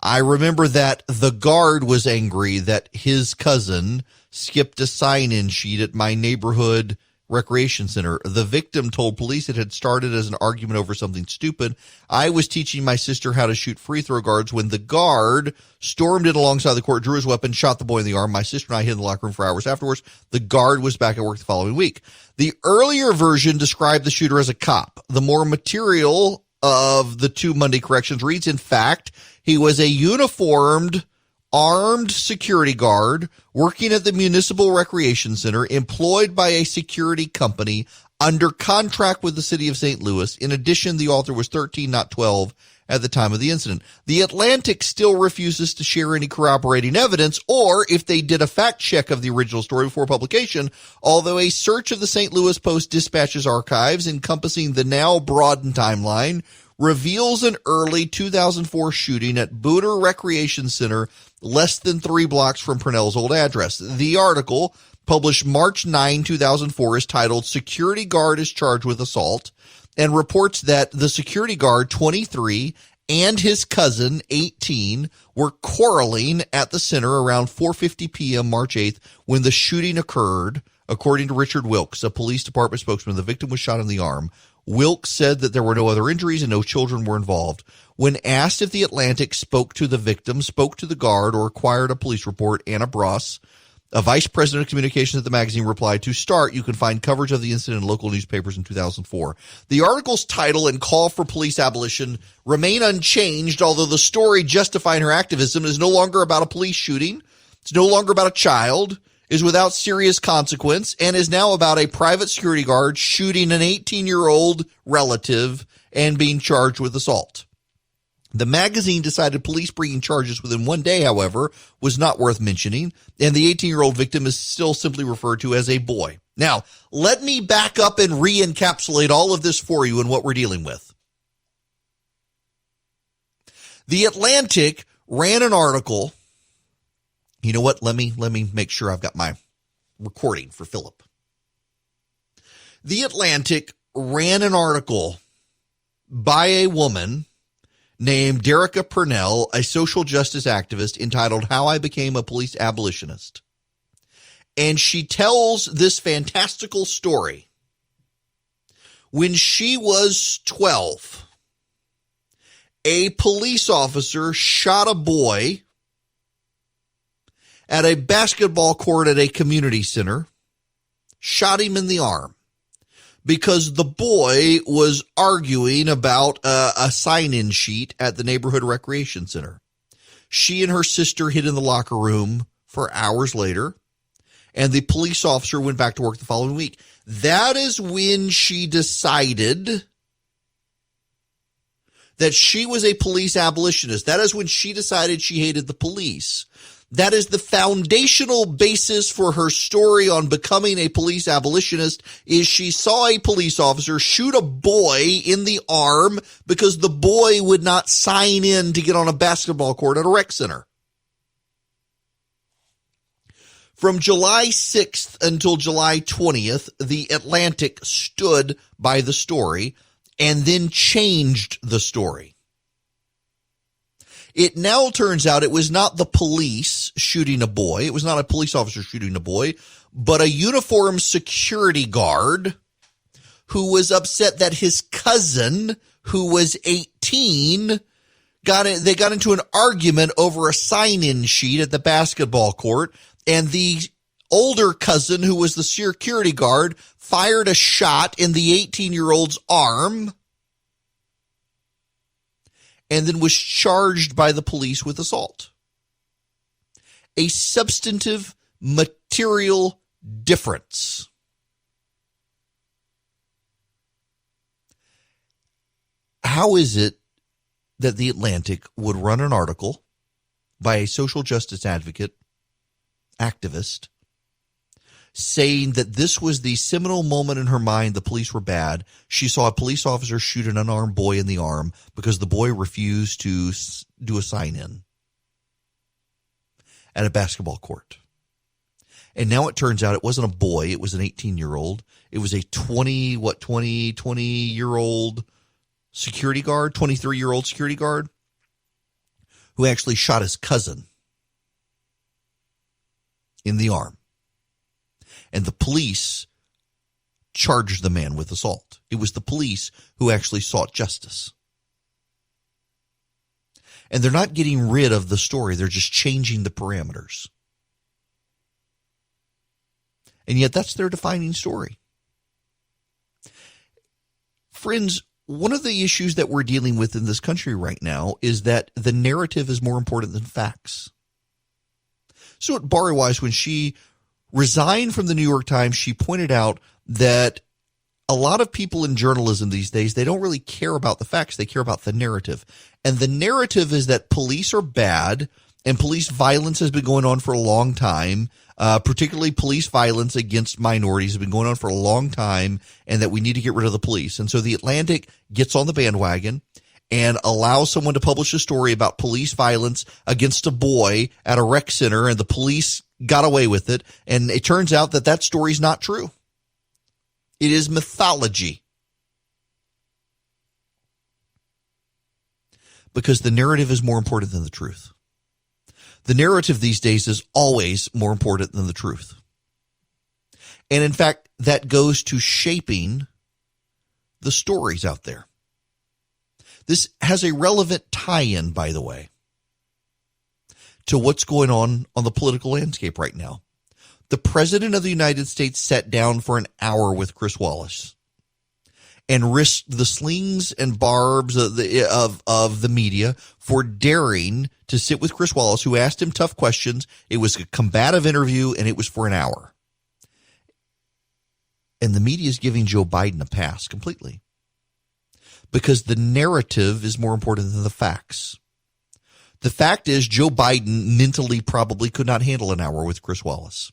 I remember that the guard was angry that his cousin skipped a sign-in sheet at my neighborhood recreation center. The victim told police it had started as an argument over something stupid. I was teaching my sister how to shoot free throw guards when the guard stormed in alongside the court, drew his weapon, shot the boy in the arm. My sister and I hid in the locker room for hours afterwards. The guard was back at work the following week. The earlier version described the shooter as a cop. The more material of the two Monday corrections reads, in fact, he was a uniformed armed security guard working at the Municipal Recreation Center, employed by a security company under contract with the city of St. Louis. In addition, the author was 13, not 12, at the time of the incident. The Atlantic still refuses to share any corroborating evidence, or if they did a fact check of the original story before publication, although a search of the St. Louis Post-Dispatch's archives encompassing the now broadened timeline reveals an early 2004 shooting at Booter Recreation Center, less than 3 blocks from Purnell's old address. The article, published March 9, 2004, is titled Security Guard is Charged with Assault, and reports that the security guard, 23, and his cousin, 18, were quarreling at the center around 4:50 p.m. March 8th when the shooting occurred, according to Richard Wilkes, a police department spokesman. The victim was shot in the arm. Wilkes said that there were no other injuries and no children were involved. When asked if the Atlantic spoke to the victim, spoke to the guard, or acquired a police report, Anna Bross, a vice president of communications at the magazine, replied, to start, you can find coverage of the incident in local newspapers in 2004. The article's title and call for police abolition remain unchanged, although the story justifying her activism is no longer about a police shooting. It's no longer about a child, is without serious consequence, and is now about a private security guard shooting an 18-year-old relative and being charged with assault. The magazine decided police bringing charges within one day, however, was not worth mentioning, and the 18-year-old victim is still simply referred to as a boy. Now, let me back up and re-encapsulate all of this for you and what we're dealing with. The Atlantic ran an article. You know what? Let me make sure I've got my recording for Philip. The Atlantic ran an article by a woman named Derica Purnell, a social justice activist, entitled How I Became a Police Abolitionist. And she tells this fantastical story. When she was 12, a police officer shot a boy at a basketball court at a community center, shot him in the arm, because the boy was arguing about a sign-in sheet at the neighborhood recreation center. She and her sister hid in the locker room for hours later, and the police officer went back to work the following week. That is when she decided that she was a police abolitionist. That is when she decided she hated the police. That is the foundational basis for her story on becoming a police abolitionist, is she saw a police officer shoot a boy in the arm because the boy would not sign in to get on a basketball court at a rec center. From July 6th until July 20th, the Atlantic stood by the story and then changed the story. It now turns out it was not the police shooting a boy. It was not a police officer shooting a boy, but a uniformed security guard who was upset that his cousin, who was 18, got into an argument over a sign-in sheet at the basketball court, and the older cousin, who was the security guard, fired a shot in the 18-year-old's arm, and then was charged by the police with assault. A substantive material difference. How is it that the Atlantic would run an article by a social justice advocate, activist, saying that this was the seminal moment in her mind the police were bad? She saw a police officer shoot an unarmed boy in the arm because the boy refused to do a sign-in at a basketball court. And now it turns out it wasn't a boy, it was an 18-year-old. It was a 20-year-old security guard, 23-year-old security guard, who actually shot his cousin in the arm. And the police charged the man with assault. It was the police who actually sought justice. And they're not getting rid of the story. They're just changing the parameters. And yet that's their defining story. Friends, one of the issues that we're dealing with in this country right now is that the narrative is more important than facts. So at Bari Weiss, when she resigned from the New York Times, she pointed out that a lot of people in journalism these days, they don't really care about the facts. They care about the narrative. And the narrative is that police are bad and police violence has been going on for a long time, particularly police violence against minorities has been going on for a long time, and that we need to get rid of the police. And so the Atlantic gets on the bandwagon and allows someone to publish a story about police violence against a boy at a rec center, and the police got away with it. And it turns out that that story's not true. It is mythology. Because the narrative is more important than the truth. The narrative these days is always more important than the truth. And in fact, that goes to shaping the stories out there. This has a relevant tie-in, by the way, to what's going on the political landscape right now. The President of the United States sat down for an hour with Chris Wallace and risked the slings and barbs of the media for daring to sit with Chris Wallace, who asked him tough questions. It was a combative interview, and it was for an hour. And the media is giving Joe Biden a pass completely. because the narrative is more important than the facts. The fact is Joe Biden mentally probably could not handle an hour with Chris Wallace.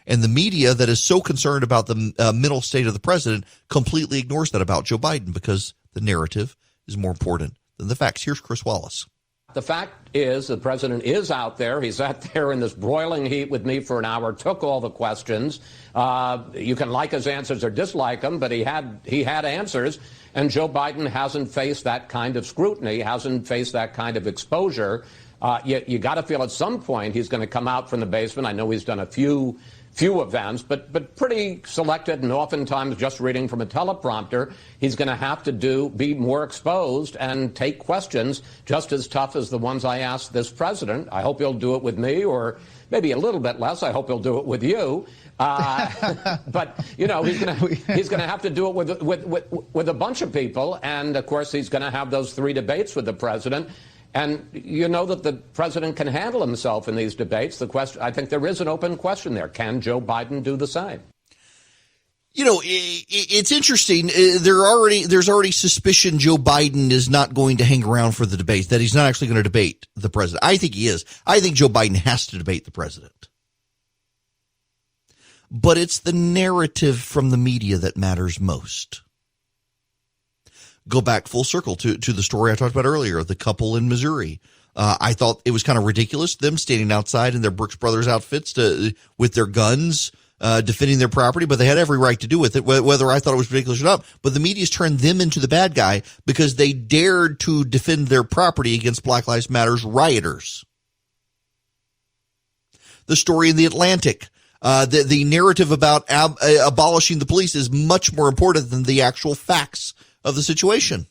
And the media that is so concerned about the mental state of the president completely ignores that about Joe Biden because the narrative is more important than the facts. Here's Chris Wallace. The fact is the president is out there. He sat there in this broiling heat with me for an hour, took all the questions. You can like his answers or dislike them, but he had answers. And Joe Biden hasn't faced that kind of scrutiny, hasn't faced that kind of exposure. You got to feel at some point he's going to come out from the basement. I know he's done a few events, but pretty selected and oftentimes just reading from a teleprompter. He's going to have to be more exposed and take questions just as tough as the ones I asked this president. I hope he'll do it with me, or maybe a little bit less. I hope he'll do it with you. But, you know, he's going to have to do it with a bunch of people. And, of course, he's going to have those 3 debates with the president. And you know that the president can handle himself in these debates. I think there is an open question there. Can Joe Biden do the same? You know, it's interesting. There's already suspicion Joe Biden is not going to hang around for the debate, that he's not actually going to debate the president. I think he is. I think Joe Biden has to debate the president. But it's the narrative from the media that matters most. Go back full circle to the story I talked about earlier, the couple in Missouri. I thought it was kind of ridiculous, them standing outside in their Brooks Brothers outfits with their guns, defending their property, but they had every right to do with it, whether I thought it was ridiculous or not. But the media's turned them into the bad guy because they dared to defend their property against Black Lives Matter's rioters. The story in the Atlantic. The narrative about abolishing the police is much more important than the actual facts of the situation.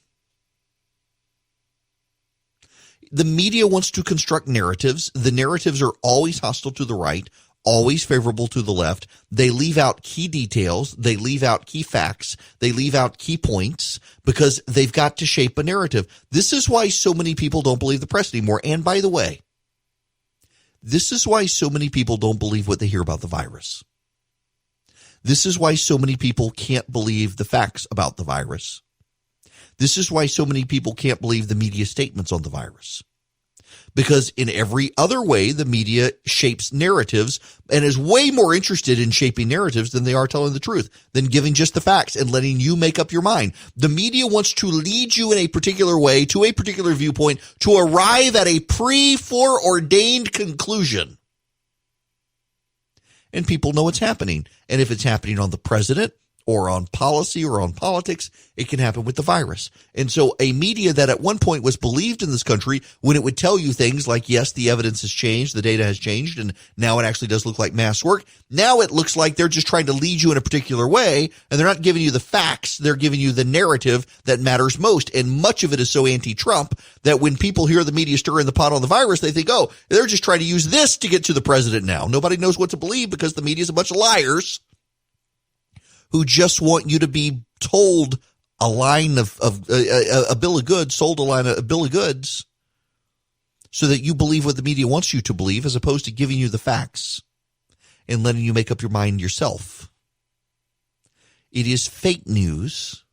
The media wants to construct narratives. The narratives are always hostile to the right, always favorable to the left. They leave out key details. They leave out key facts. They leave out key points because they've got to shape a narrative. This is why so many people don't believe the press anymore. And by the way, this is why so many people don't believe what they hear about the virus. This is why so many people can't believe the facts about the virus. This is why so many people can't believe the media statements on the virus. Because in every other way, the media shapes narratives and is way more interested in shaping narratives than they are telling the truth, than giving just the facts and letting you make up your mind. The media wants to lead you in a particular way to a particular viewpoint to arrive at a pre-foreordained conclusion. And people know it's happening. And if it's happening on the president, or on policy or on politics, it can happen with the virus. And so a media that at one point was believed in this country when it would tell you things like, yes, the evidence has changed, the data has changed, and now it actually does look like masks work. Now it looks like they're just trying to lead you in a particular way, and they're not giving you the facts. They're giving you the narrative that matters most. And much of it is so anti-Trump that when people hear the media stirring the pot on the virus, they think, oh, they're just trying to use this to get to the president now. Nobody knows what to believe because the media is a bunch of liars who just want you to be told a line of a bill of goods, sold a line of a bill of goods, so that you believe what the media wants you to believe, as opposed to giving you the facts and letting you make up your mind yourself. It is fake news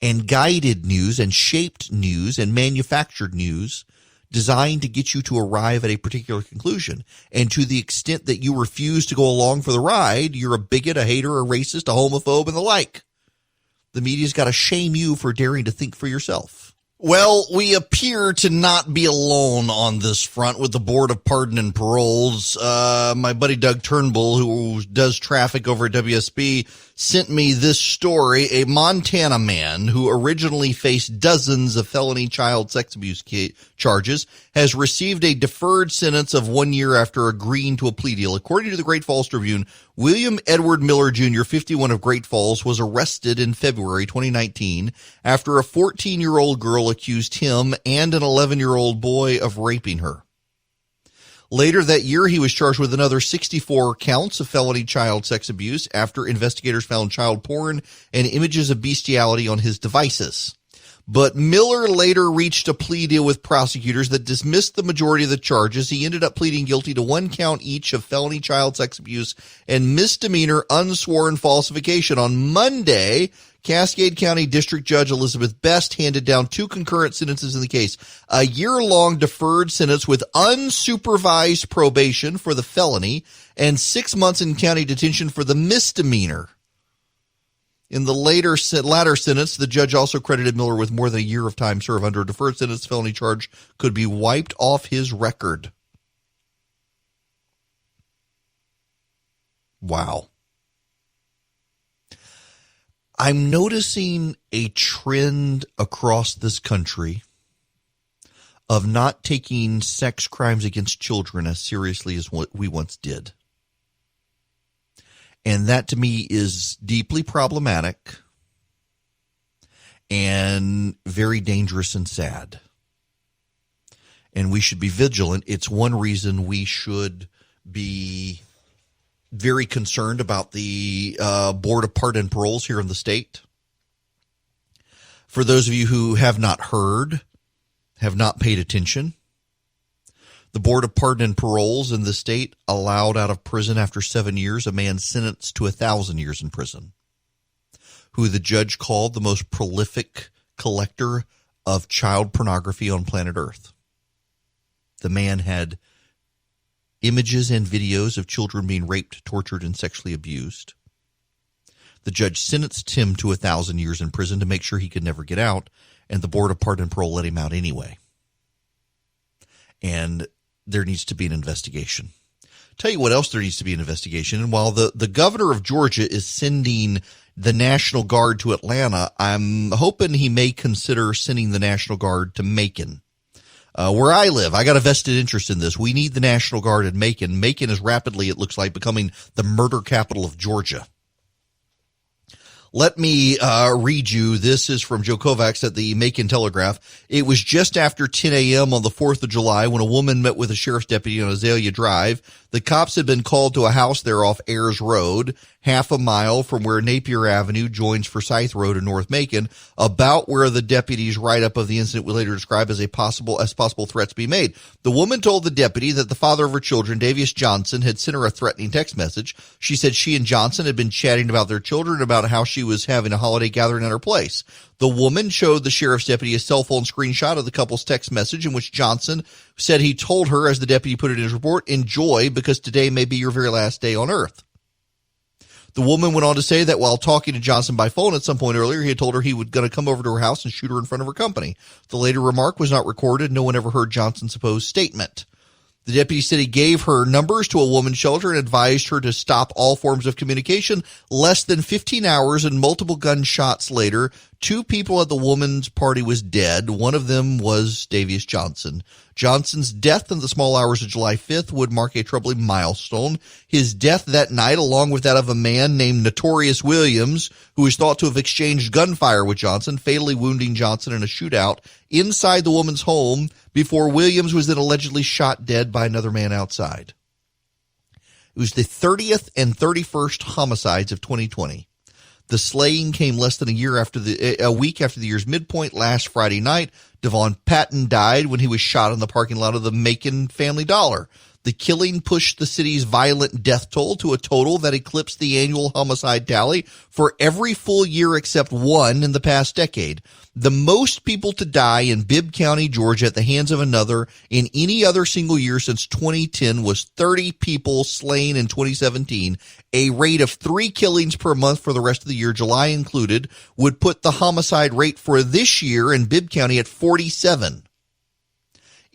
and guided news and shaped news and manufactured news designed to get you to arrive at a particular conclusion. And to the extent that you refuse to go along for the ride, you're a bigot, a hater, a racist, a homophobe, and the like. The media's got to shame you for daring to think for yourself. Well, we appear to not be alone on this front with the Board of Pardon and Paroles. My buddy Doug Turnbull, who does traffic over at WSB, sent me this story. A Montana man who originally faced dozens of felony child sex abuse charges has received a deferred sentence of 1 year after agreeing to a plea deal. According to the Great Falls Tribune, William Edward Miller Jr., 51 of Great Falls, was arrested in February 2019 after a 14-year-old girl accused him and an 11-year-old boy of raping her. Later that year, he was charged with another 64 counts of felony child sex abuse after investigators found child porn and images of bestiality on his devices. But Miller later reached a plea deal with prosecutors that dismissed the majority of the charges. He ended up pleading guilty to 1 count each of felony child sex abuse and misdemeanor unsworn falsification. On Monday, Cascade County District Judge Elizabeth Best handed down 2 concurrent sentences in the case. A year-long deferred sentence with unsupervised probation for the felony and 6 months in county detention for the misdemeanor. In the latter sentence, the judge also credited Miller with more than a year of time served. Under a deferred sentence, felony charge could be wiped off his record. Wow. I'm noticing a trend across this country of not taking sex crimes against children as seriously as what we once did. And that to me is deeply problematic and very dangerous and sad. And we should be vigilant. It's one reason we should be very concerned about the Board of Pardon and Paroles here in the state. For those of you who have not heard, have not paid attention, the Board of Pardon and Paroles in the state allowed out of prison after 7 years a man sentenced to 1,000 years in prison, who the judge called the most prolific collector of child pornography on planet Earth. The man had images and videos of children being raped, tortured, and sexually abused. The judge sentenced him to 1,000 years in prison to make sure he could never get out, and the Board of Pardon and Parole let him out anyway. And there needs to be an investigation. Tell you what else there needs to be an investigation. And while the governor of Georgia is sending the National Guard to Atlanta, I'm hoping he may consider sending the National Guard to Macon. Where I live, I got a vested interest in this. We need the National Guard in Macon. Macon is rapidly, it looks like, becoming the murder capital of Georgia. Let me read you. This is from Joe Kovacs at the Macon Telegraph. It was just after 10 a.m. on the 4th of July when a woman met with a sheriff's deputy on Azalea Drive. The cops had been called to a house there off Ayers Road, half a mile from where Napier Avenue joins Forsyth Road in North Macon, about where the deputy's write-up of the incident was later described as possible threats be made. The woman told the deputy that the father of her children, Davius Johnson, had sent her a threatening text message. She said she and Johnson had been chatting about their children and about how she was having a holiday gathering at her place. The woman showed the sheriff's deputy a cell phone screenshot of the couple's text message in which Johnson said he told her, as the deputy put it in his report, "Enjoy, because today may be your very last day on earth." The woman went on to say that while talking to Johnson by phone at some point earlier, he had told her he was going to come over to her house and shoot her in front of her company. The later remark was not recorded. No one ever heard Johnson's supposed statement. The deputy said he gave her numbers to a woman's shelter and advised her to stop all forms of communication. Less than 15 hours and multiple gunshots later, 2 people at the woman's party was dead. One of them was Davius Johnson. Johnson's death in the small hours of July 5th would mark a troubling milestone. His death that night, along with that of a man named Notorious Williams, who is thought to have exchanged gunfire with Johnson, fatally wounding Johnson in a shootout inside the woman's home before Williams was then allegedly shot dead by another man outside. It was the 30th and 31st homicides of 2020. The slaying came less than a week after the year's midpoint. Last Friday night, Devon Patton died when he was shot in the parking lot of the Macon Family Dollar. The killing pushed the city's violent death toll to a total that eclipsed the annual homicide tally for every full year except one in the past decade. The most people to die in Bibb County, Georgia, at the hands of another in any other single year since 2010 was 30 people slain in 2017. A rate of 3 killings per month for the rest of the year, July included, would put the homicide rate for this year in Bibb County at 47.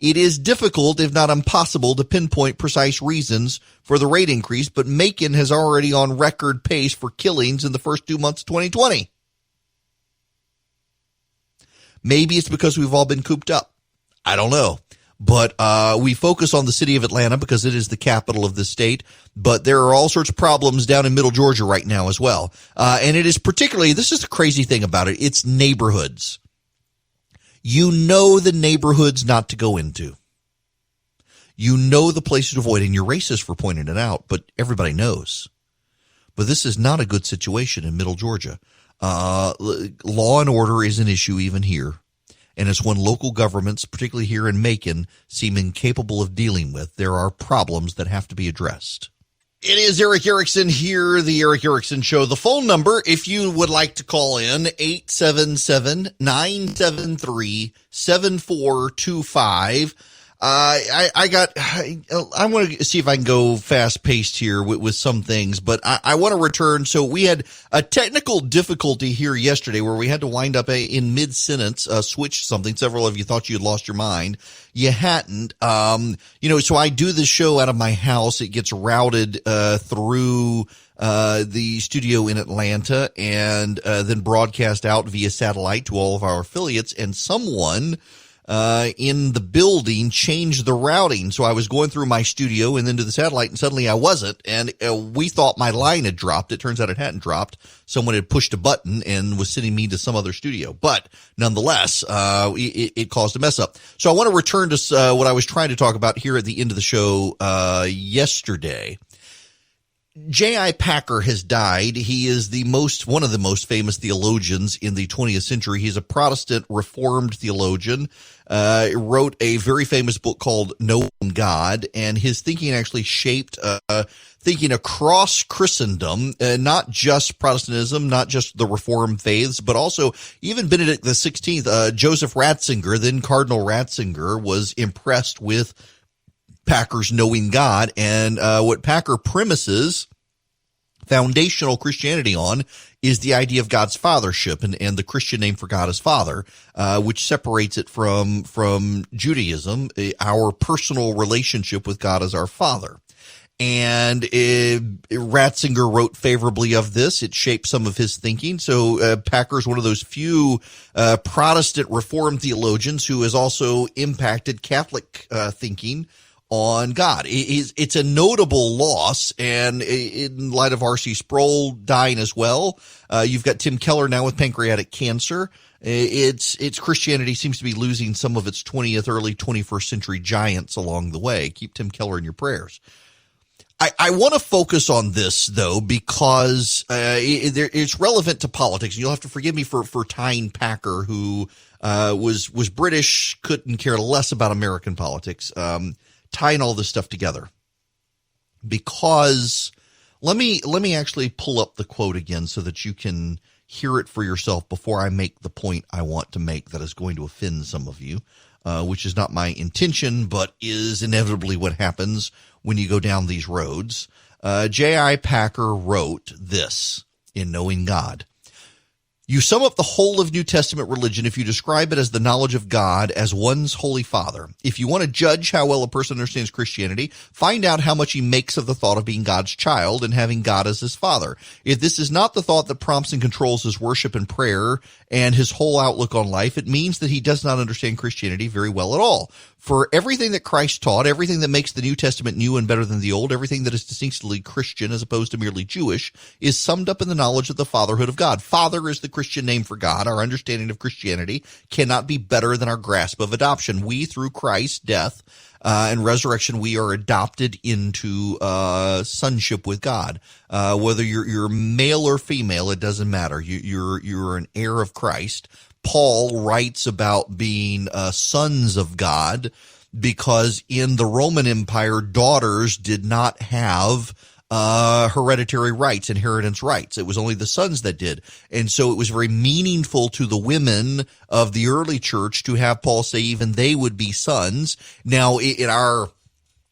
It is difficult, if not impossible, to pinpoint precise reasons for the rate increase, but Macon has already on record pace for killings in the first 2 months of 2020. Maybe it's because we've all been cooped up. I don't know. But we focus on the city of Atlanta because it is the capital of the state. But there are all sorts of problems down in middle Georgia right now as well. And it is particularly, this is the crazy thing about it, it's neighborhoods. You know the neighborhoods not to go into. You know the places to avoid, and you're racist for pointing it out, but everybody knows. But this is not a good situation in middle Georgia. Law and order is an issue even here. And it's one local governments, particularly here in Macon, seem incapable of dealing with. There are problems that have to be addressed. It is Eric Erickson here, the Eric Erickson Show. The phone number, if you would like to call in, 877-973-7425. I want to see if I can go fast paced here with some things, but I want to return. So we had a technical difficulty here yesterday where we had to wind up in mid sentence, switch something. Several of you thought you had lost your mind. You hadn't. So I do this show out of my house. It gets routed, through, the studio in Atlanta and, then broadcast out via satellite to all of our affiliates, and someone in the building changed the routing. So I was going through my studio and then to the satellite, and suddenly I wasn't. And we thought my line had dropped. It turns out it hadn't dropped. Someone had pushed a button and was sending me to some other studio. But nonetheless, it caused a mess up. So I want to return to what I was trying to talk about here at the end of the show yesterday. J.I. Packer has died. He is one of the most famous theologians in the 20th century. He's a Protestant Reformed theologian. Wrote a very famous book called Knowing God, and his thinking actually shaped thinking across Christendom, not just Protestantism, not just the Reformed faiths, but also even Benedict XVI. Joseph Ratzinger, then Cardinal Ratzinger, was impressed with Packer's Knowing God, and what Packer premises foundational Christianity on is the idea of God's fathership and the Christian name for God is Father, which separates it from Judaism, our personal relationship with God as our Father. And Ratzinger wrote favorably of this. It shaped some of his thinking. So Packer is one of those few Protestant Reformed theologians who has also impacted Catholic thinking on God. It's a notable loss, and in light of R.C. Sproul dying as well, you've got Tim Keller now with pancreatic cancer. It's Christianity seems to be losing some of its 20th, early 21st century giants along the way. Keep Tim Keller in your prayers. I want to focus on this, though, because it's relevant to politics. You'll have to forgive me for tying Packer, who was British, couldn't care less about American politics, tying all this stuff together. Because let me actually pull up the quote again so that you can hear it for yourself before I make the point I want to make that is going to offend some of you, which is not my intention, but is inevitably what happens when you go down these roads. J.I. Packer wrote this in Knowing God. You sum up the whole of New Testament religion if you describe it as the knowledge of God as one's Holy Father. If you want to judge how well a person understands Christianity, find out how much he makes of the thought of being God's child and having God as his father. If this is not the thought that prompts and controls his worship and prayer and his whole outlook on life, it means that he does not understand Christianity very well at all. For everything that Christ taught, everything that makes the New Testament new and better than the Old, everything that is distinctly Christian as opposed to merely Jewish, is summed up in the knowledge of the fatherhood of God. Father is the Christian name for God. Our understanding of Christianity cannot be better than our grasp of adoption. We, through Christ's death and resurrection, we are adopted into sonship with God. Whether you're male or female, it doesn't matter. You're an heir of Christ. Paul writes about being sons of God because in the Roman Empire, daughters did not have hereditary rights, inheritance rights. It was only the sons that did. And so it was very meaningful to the women of the early church to have Paul say even they would be sons. Now, in our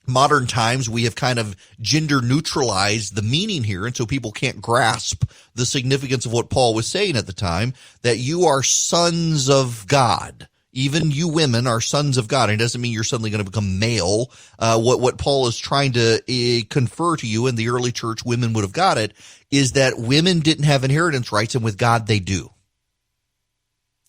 modern times, we have kind of gender neutralized the meaning here, and so people can't grasp the significance of what Paul was saying at the time, that you are sons of God. Even you women are sons of God. It doesn't mean you're suddenly going to become male. What Paul is trying to confer to you, in the early church, women would have got it, is that women didn't have inheritance rights, and with God they do.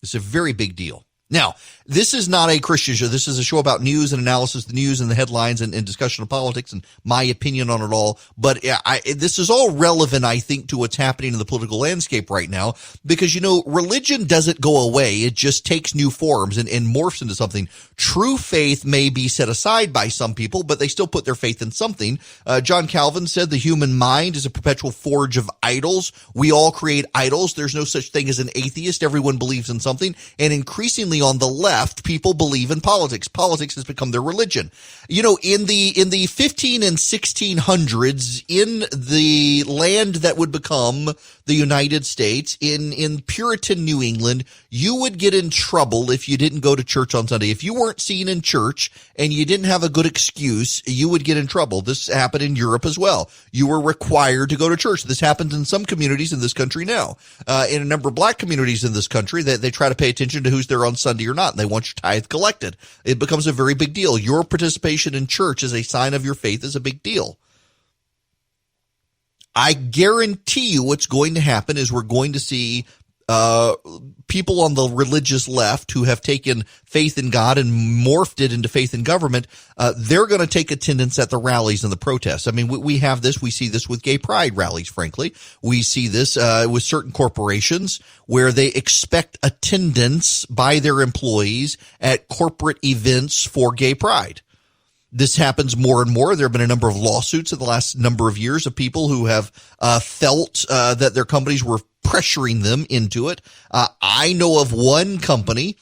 It's a very big deal. Now, this is not a Christian show. This is a show about news and analysis, the news and the headlines and discussion of politics and my opinion on it all. But this is all relevant, I think, to what's happening in the political landscape right now, because, religion doesn't go away. It just takes new forms and morphs into something. True faith may be set aside by some people, but they still put their faith in something. John Calvin said the human mind is a perpetual forge of idols. We all create idols. There's no such thing as an atheist. Everyone believes in something. And increasingly certainly on the left, people believe in politics. Politics has become their religion. You know, in the 15 and 1600s, in the land that would become the United States, in Puritan New England, you would get in trouble if you didn't go to church on Sunday. If you weren't seen in church and you didn't have a good excuse, you would get in trouble. This happened in Europe as well. You were required to go to church. This happens in some communities in this country now. In a number of black communities in this country, they try to pay attention to who's there on Sunday or not, and they want your tithe collected. It becomes a very big deal. Your participation in church as a sign of your faith is a big deal. I guarantee you what's going to happen is we're going to see people on the religious left who have taken faith in God and morphed it into faith in government. They're going to take attendance at the rallies and the protests. I mean, we have this. We see this with gay pride rallies, frankly. We see this with certain corporations where they expect attendance by their employees at corporate events for gay pride. This happens more and more. There have been a number of lawsuits in the last number of years of people who have felt that their companies were pressuring them into it. I know of one company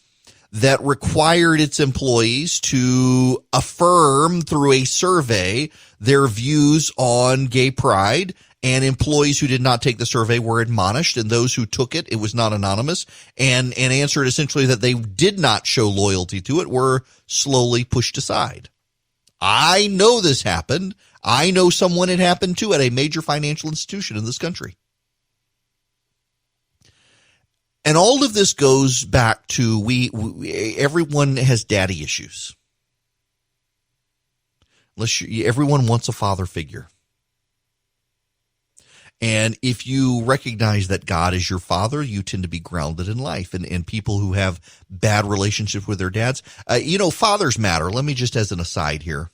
that required its employees to affirm through a survey their views on gay pride, and employees who did not take the survey were admonished, and those who took it, it was not anonymous, and answered essentially that they did not show loyalty to it, were slowly pushed aside. I know this happened. I know someone it happened to at a major financial institution in this country. And all of this goes back to everyone has daddy issues. Everyone wants a father figure. And if you recognize that God is your father, you tend to be grounded in life. And people who have bad relationships with their dads, fathers matter. Let me just as an aside here.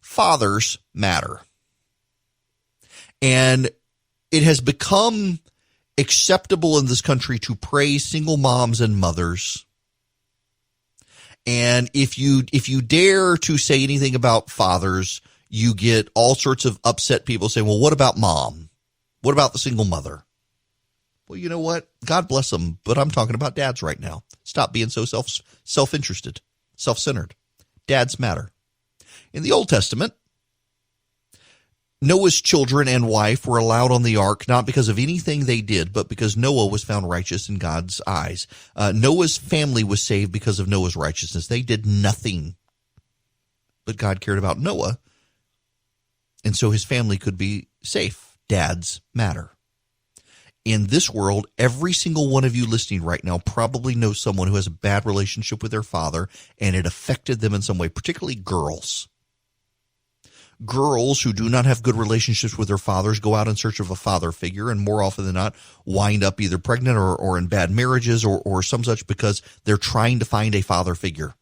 Fathers matter. And it has become acceptable in this country to praise single moms and mothers. And if you dare to say anything about fathers, you get all sorts of upset people saying, well, what about mom? What about the single mother? Well, you know what? God bless them, but I'm talking about dads right now. Stop being so self-interested, self-centered. Dads matter. In the Old Testament, Noah's children and wife were allowed on the ark not because of anything they did, but because Noah was found righteous in God's eyes. Noah's family was saved because of Noah's righteousness. They did nothing, but God cared about Noah, and so his family could be safe. Dads matter. In this world, every single one of you listening right now probably knows someone who has a bad relationship with their father, and it affected them in some way, particularly girls. Girls who do not have good relationships with their fathers go out in search of a father figure, and more often than not wind up either pregnant or in bad marriages or some such because they're trying to find a father figure.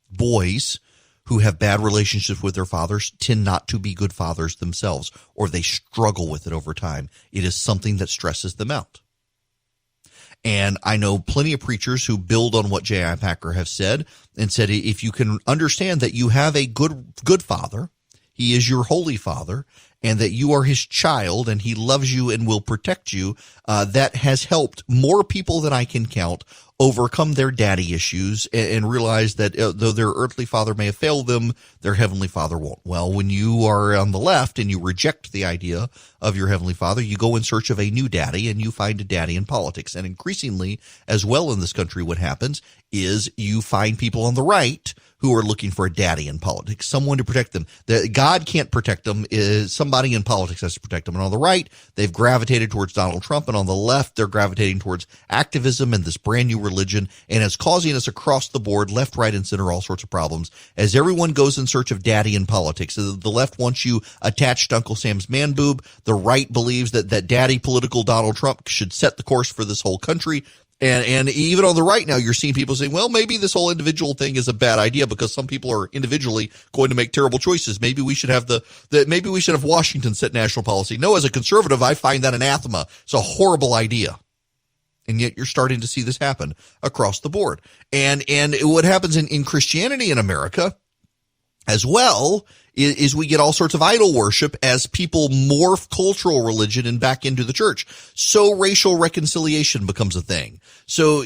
Boys who have bad relationships with their fathers tend not to be good fathers themselves, or they struggle with it over time. It is something that stresses them out. And I know plenty of preachers who build on what J.I. Packer have said and said, if you can understand that you have a good father, he is your holy father, and that you are his child and he loves you and will protect you, that has helped more people than I can count overcome their daddy issues and realize that though their earthly father may have failed them, their heavenly father won't. Well, when you are on the left and you reject the idea of your heavenly father, you go in search of a new daddy and you find a daddy in politics. And increasingly as well in this country, what happens is you find people on the right who are looking for a daddy in politics, someone to protect them. God can't protect them. Somebody in politics has to protect them. And on the right, they've gravitated towards Donald Trump. And on the left, they're gravitating towards activism and this brand new religion. And it's causing us across the board, left, right, and center, all sorts of problems. As everyone goes in search of daddy in politics, the left wants you attached to Uncle Sam's man boob. The right believes that daddy political Donald Trump should set the course for this whole country. And even on the right now, you're seeing people saying, well, maybe this whole individual thing is a bad idea because some people are individually going to make terrible choices. Maybe we should have maybe we should have Washington set national policy. No, as a conservative, I find that anathema. It's a horrible idea. And yet you're starting to see this happen across the board. And what happens in Christianity in America as well is we get all sorts of idol worship as people morph cultural religion and back into the church. So racial reconciliation becomes a thing. So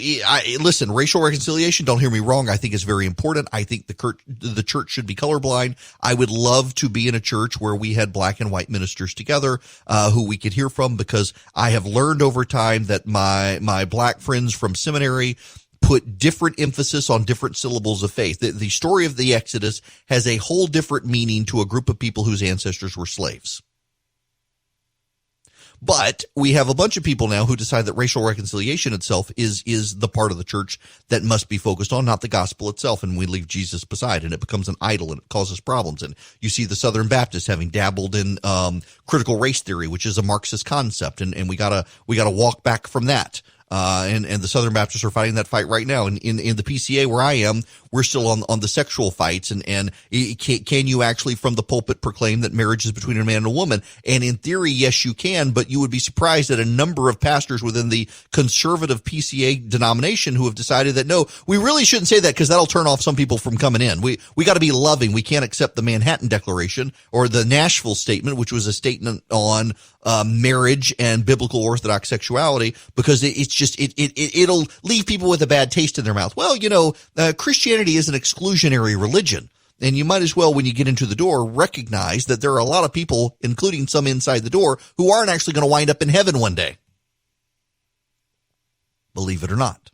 listen, racial reconciliation, don't hear me wrong, I think is very important. I think the church should be colorblind. I would love to be in a church where we had black and white ministers together who we could hear from, because I have learned over time that my black friends from seminary put different emphasis on different syllables of faith. The story of the Exodus has a whole different meaning to a group of people whose ancestors were slaves. But we have a bunch of people now who decide that racial reconciliation itself is the part of the church that must be focused on, not the gospel itself, and we leave Jesus beside, and it becomes an idol and it causes problems. And you see the Southern Baptists having dabbled in critical race theory, which is a Marxist concept, and we gotta walk back from that. And the Southern Baptists are fighting that fight right now. And in the PCA where I am, we're still on the sexual fights. And can you actually from the pulpit proclaim that marriage is between a man and a woman? And in theory, yes, you can, but you would be surprised at a number of pastors within the conservative PCA denomination who have decided that, no, we really shouldn't say that because that'll turn off some people from coming in. We got to be loving. We can't accept the Manhattan Declaration or the Nashville Statement, which was a statement on marriage and biblical orthodox sexuality, because it'll leave people with a bad taste in their mouth. Well, Christianity is an exclusionary religion, and you might as well, when you get into the door, recognize that there are a lot of people, including some inside the door, who aren't actually going to wind up in heaven one day. Believe it or not.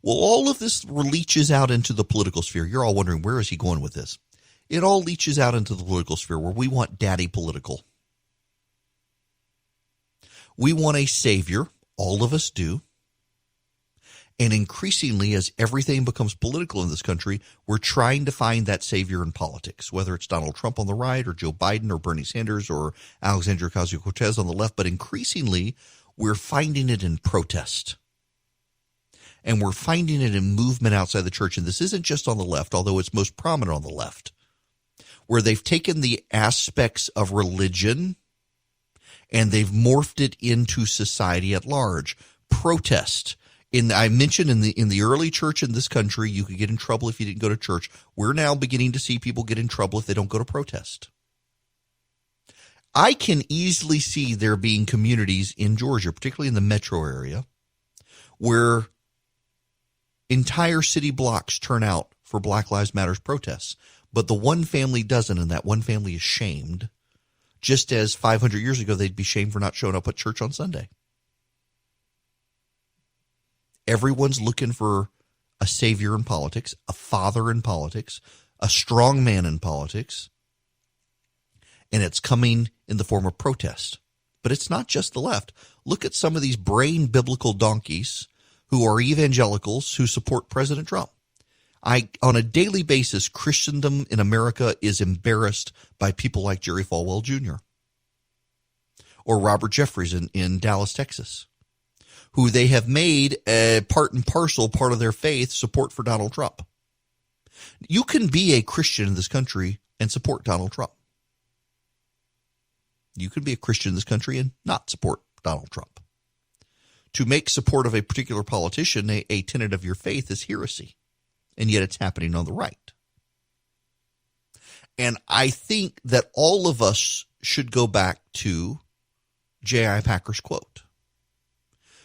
Well, all of this leaches out into the political sphere. You're all wondering, where is he going with this? It all leaches out into the political sphere where we want daddy political. We want a savior. All of us do. And increasingly, as everything becomes political in this country, we're trying to find that savior in politics, whether it's Donald Trump on the right or Joe Biden or Bernie Sanders or Alexandria Ocasio-Cortez on the left. But increasingly, we're finding it in protest. And we're finding it in movement outside the church. And this isn't just on the left, although it's most prominent on the left, where they've taken the aspects of religion and they've morphed it into society at large. Protest. I mentioned in the early church in this country, you could get in trouble if you didn't go to church. We're now beginning to see people get in trouble if they don't go to protest. I can easily see there being communities in Georgia, particularly in the metro area, where entire city blocks turn out for Black Lives Matter protests, but the one family doesn't, and that one family is shamed. Just as 500 years ago, they'd be shamed for not showing up at church on Sunday. Everyone's looking for a savior in politics, a father in politics, a strong man in politics, and it's coming in the form of protest. But it's not just the left. Look at some of these brain biblical donkeys who are evangelicals who support President Trump. On a daily basis, Christendom in America is embarrassed by people like Jerry Falwell Jr. or Robert Jeffries in Dallas, Texas, who they have made a part and parcel part of their faith support for Donald Trump. You can be a Christian in this country and support Donald Trump. You can be a Christian in this country and not support Donald Trump. To make support of a particular politician a tenet of your faith is heresy. And yet it's happening on the right. And I think that all of us should go back to J.I. Packer's quote.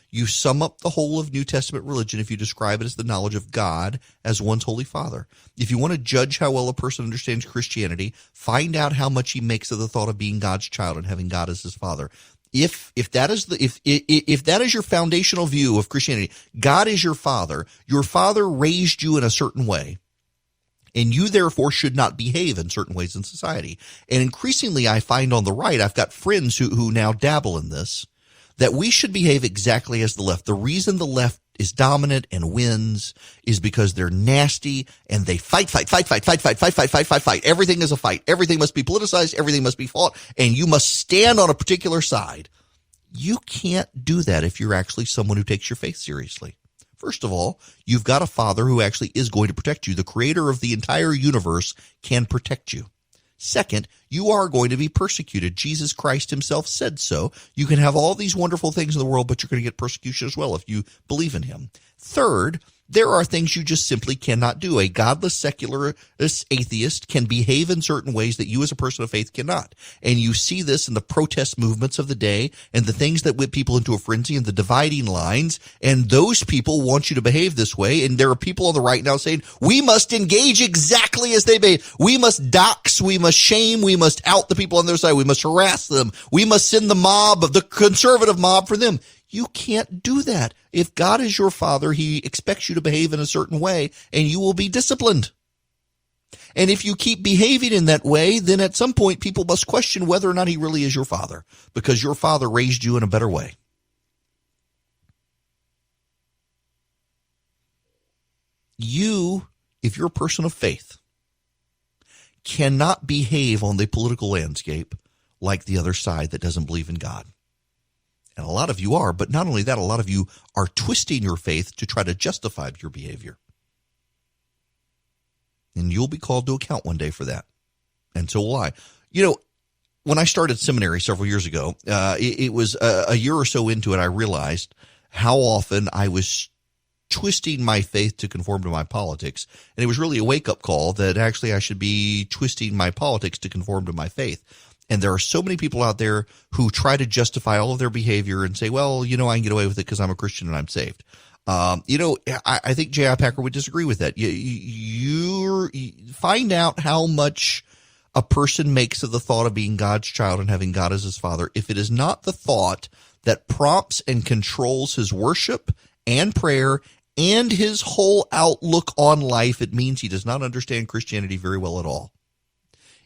You sum up the whole of New Testament religion if you describe it as the knowledge of God as one's Holy Father. If you want to judge how well a person understands Christianity, find out how much he makes of the thought of being God's child and having God as his father. If that is your foundational view of Christianity, God is your father raised you in a certain way, and you therefore should not behave in certain ways in society. And increasingly I find on the right, I've got friends who now dabble in this, that we should behave exactly as the left. The reason the left is dominant and wins is because they're nasty and they fight. Everything is a fight. Everything must be politicized. Everything must be fought. And you must stand on a particular side. You can't do that if you're actually someone who takes your faith seriously. First of all, you've got a father who actually is going to protect you. The creator of the entire universe can protect you. Second, you are going to be persecuted. Jesus Christ himself said so. You can have all these wonderful things in the world, but you're going to get persecution as well if you believe in him. Third, There are things you just simply cannot do. A godless, secularist atheist can behave in certain ways that you as a person of faith cannot. And you see this in the protest movements of the day and the things that whip people into a frenzy and the dividing lines. And those people want you to behave this way. And there are people on the right now saying, we must engage exactly as they behave. We must dox, we must shame, we must out the people on their side. We must harass them. We must send the mob, the conservative mob for them. You can't do that. If God is your father, he expects you to behave in a certain way, and you will be disciplined. And if you keep behaving in that way, then at some point people must question whether or not he really is your father, because your father raised you in a better way. You, if you're a person of faith, cannot behave on the political landscape like the other side that doesn't believe in God. And a lot of you are, but not only that, a lot of you are twisting your faith to try to justify your behavior. And you'll be called to account one day for that. And so will I. You know, when I started seminary several years ago, it was a year or so into it, I realized how often I was twisting my faith to conform to my politics. And it was really a wake-up call that actually I should be twisting my politics to conform to my faith. And there are so many people out there who try to justify all of their behavior and say, well, you know, I can get away with it because I'm a Christian and I'm saved. You know, I think J.I. Packer would disagree with that. You find out how much a person makes of the thought of being God's child and having God as his father. If it is not the thought that prompts and controls his worship and prayer and his whole outlook on life, it means he does not understand Christianity very well at all.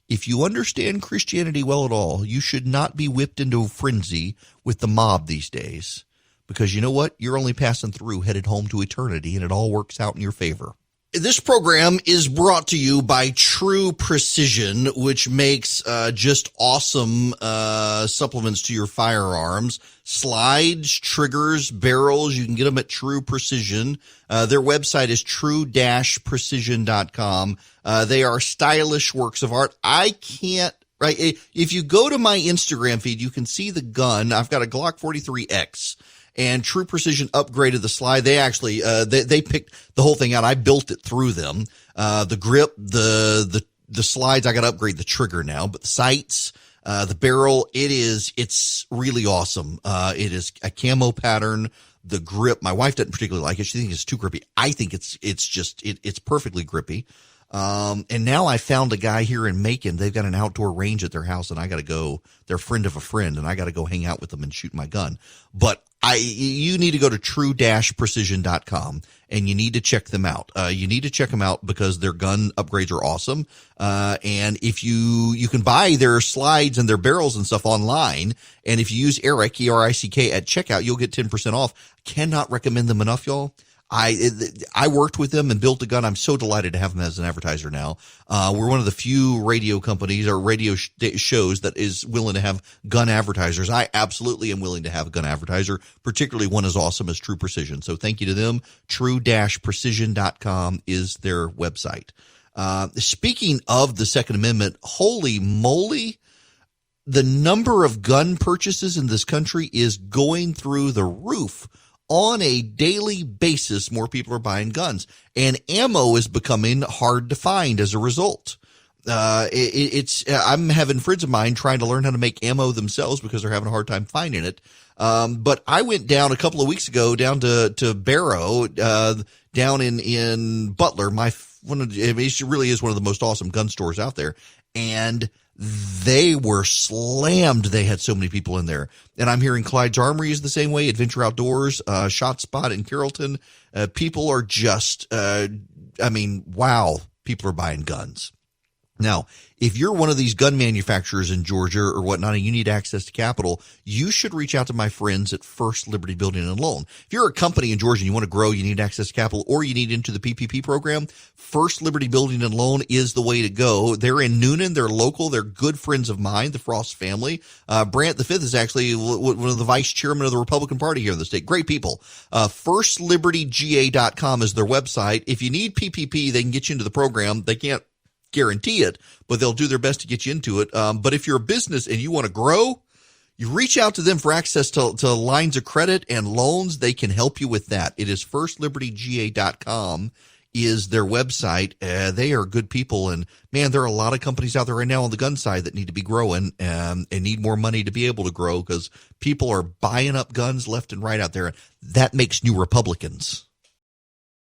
If you understand Christianity well at all, you should not be whipped into a frenzy with the mob these days, because you know what? You're only passing through, headed home to eternity, and it all works out in your favor. This program is brought to you by True Precision, which makes just awesome supplements to your firearms. Slides, triggers, barrels. You can get them at True Precision. Their website is true-precision.com. They are stylish works of art. Right? If you go to my Instagram feed, you can see the gun. I've got a Glock 43X. And True Precision upgraded the slide. They actually, they picked the whole thing out. I built it through them. The grip, the slides, I got to upgrade the trigger now, but the sights, the barrel, it's really awesome. It is a camo pattern. The grip, my wife doesn't particularly like it. She thinks it's too grippy. I think it's perfectly grippy. And now I found a guy here in Macon. They've got an outdoor range at their house, and I got to go. They're a friend of a friend, and I got to go hang out with them and shoot my gun. But you need to go to true-precision.com, and you need to check them out. You need to check them out because their gun upgrades are awesome. And if you can buy their slides and their barrels and stuff online, and if you use Eric, E-R-I-C-K, at checkout, you'll get 10% off. Cannot recommend them enough, y'all. I worked with them and built a gun. I'm so delighted to have them as an advertiser now. We're one of the few radio companies or radio shows that is willing to have gun advertisers. I absolutely am willing to have a gun advertiser, particularly one as awesome as True Precision. So thank you to them. True-precision.com is their website. Speaking of the Second Amendment, holy moly, the number of gun purchases in this country is going through the roof. On a daily basis, more people are buying guns, and ammo is becoming hard to find as a result. I'm having friends of mine trying to learn how to make ammo themselves because they're having a hard time finding it. But I went down a couple of weeks ago down to Barrow, down in Butler. It really is one of the most awesome gun stores out there. And they were slammed. They had so many people in there. And I'm hearing Clyde's Armory is the same way, Adventure Outdoors, Shot Spot in Carrollton. People are just, wow, people are buying guns. Now, if you're one of these gun manufacturers in Georgia or whatnot and you need access to capital, you should reach out to my friends at First Liberty Building and Loan. If you're a company in Georgia and you want to grow, you need access to capital, or you need into the PPP program, First Liberty Building and Loan is the way to go. They're in Noonan. They're local. They're good friends of mine, the Frost family. Brandt V is actually one of the vice chairman of the Republican Party here in the state. Great people. FirstLibertyGA.com is their website. If you need PPP, they can get you into the program. They can't guarantee it, but they'll do their best to get you into it. But if you're a business and you want to grow, You reach out to them for access to lines of credit and loans. They can help you with that. It is firstlibertyga.com is their website. They are good people. And, man, there are a lot of companies out there right now on the gun side that need to be growing and need more money to be able to grow because people are buying up guns left and right out there. That makes new Republicans.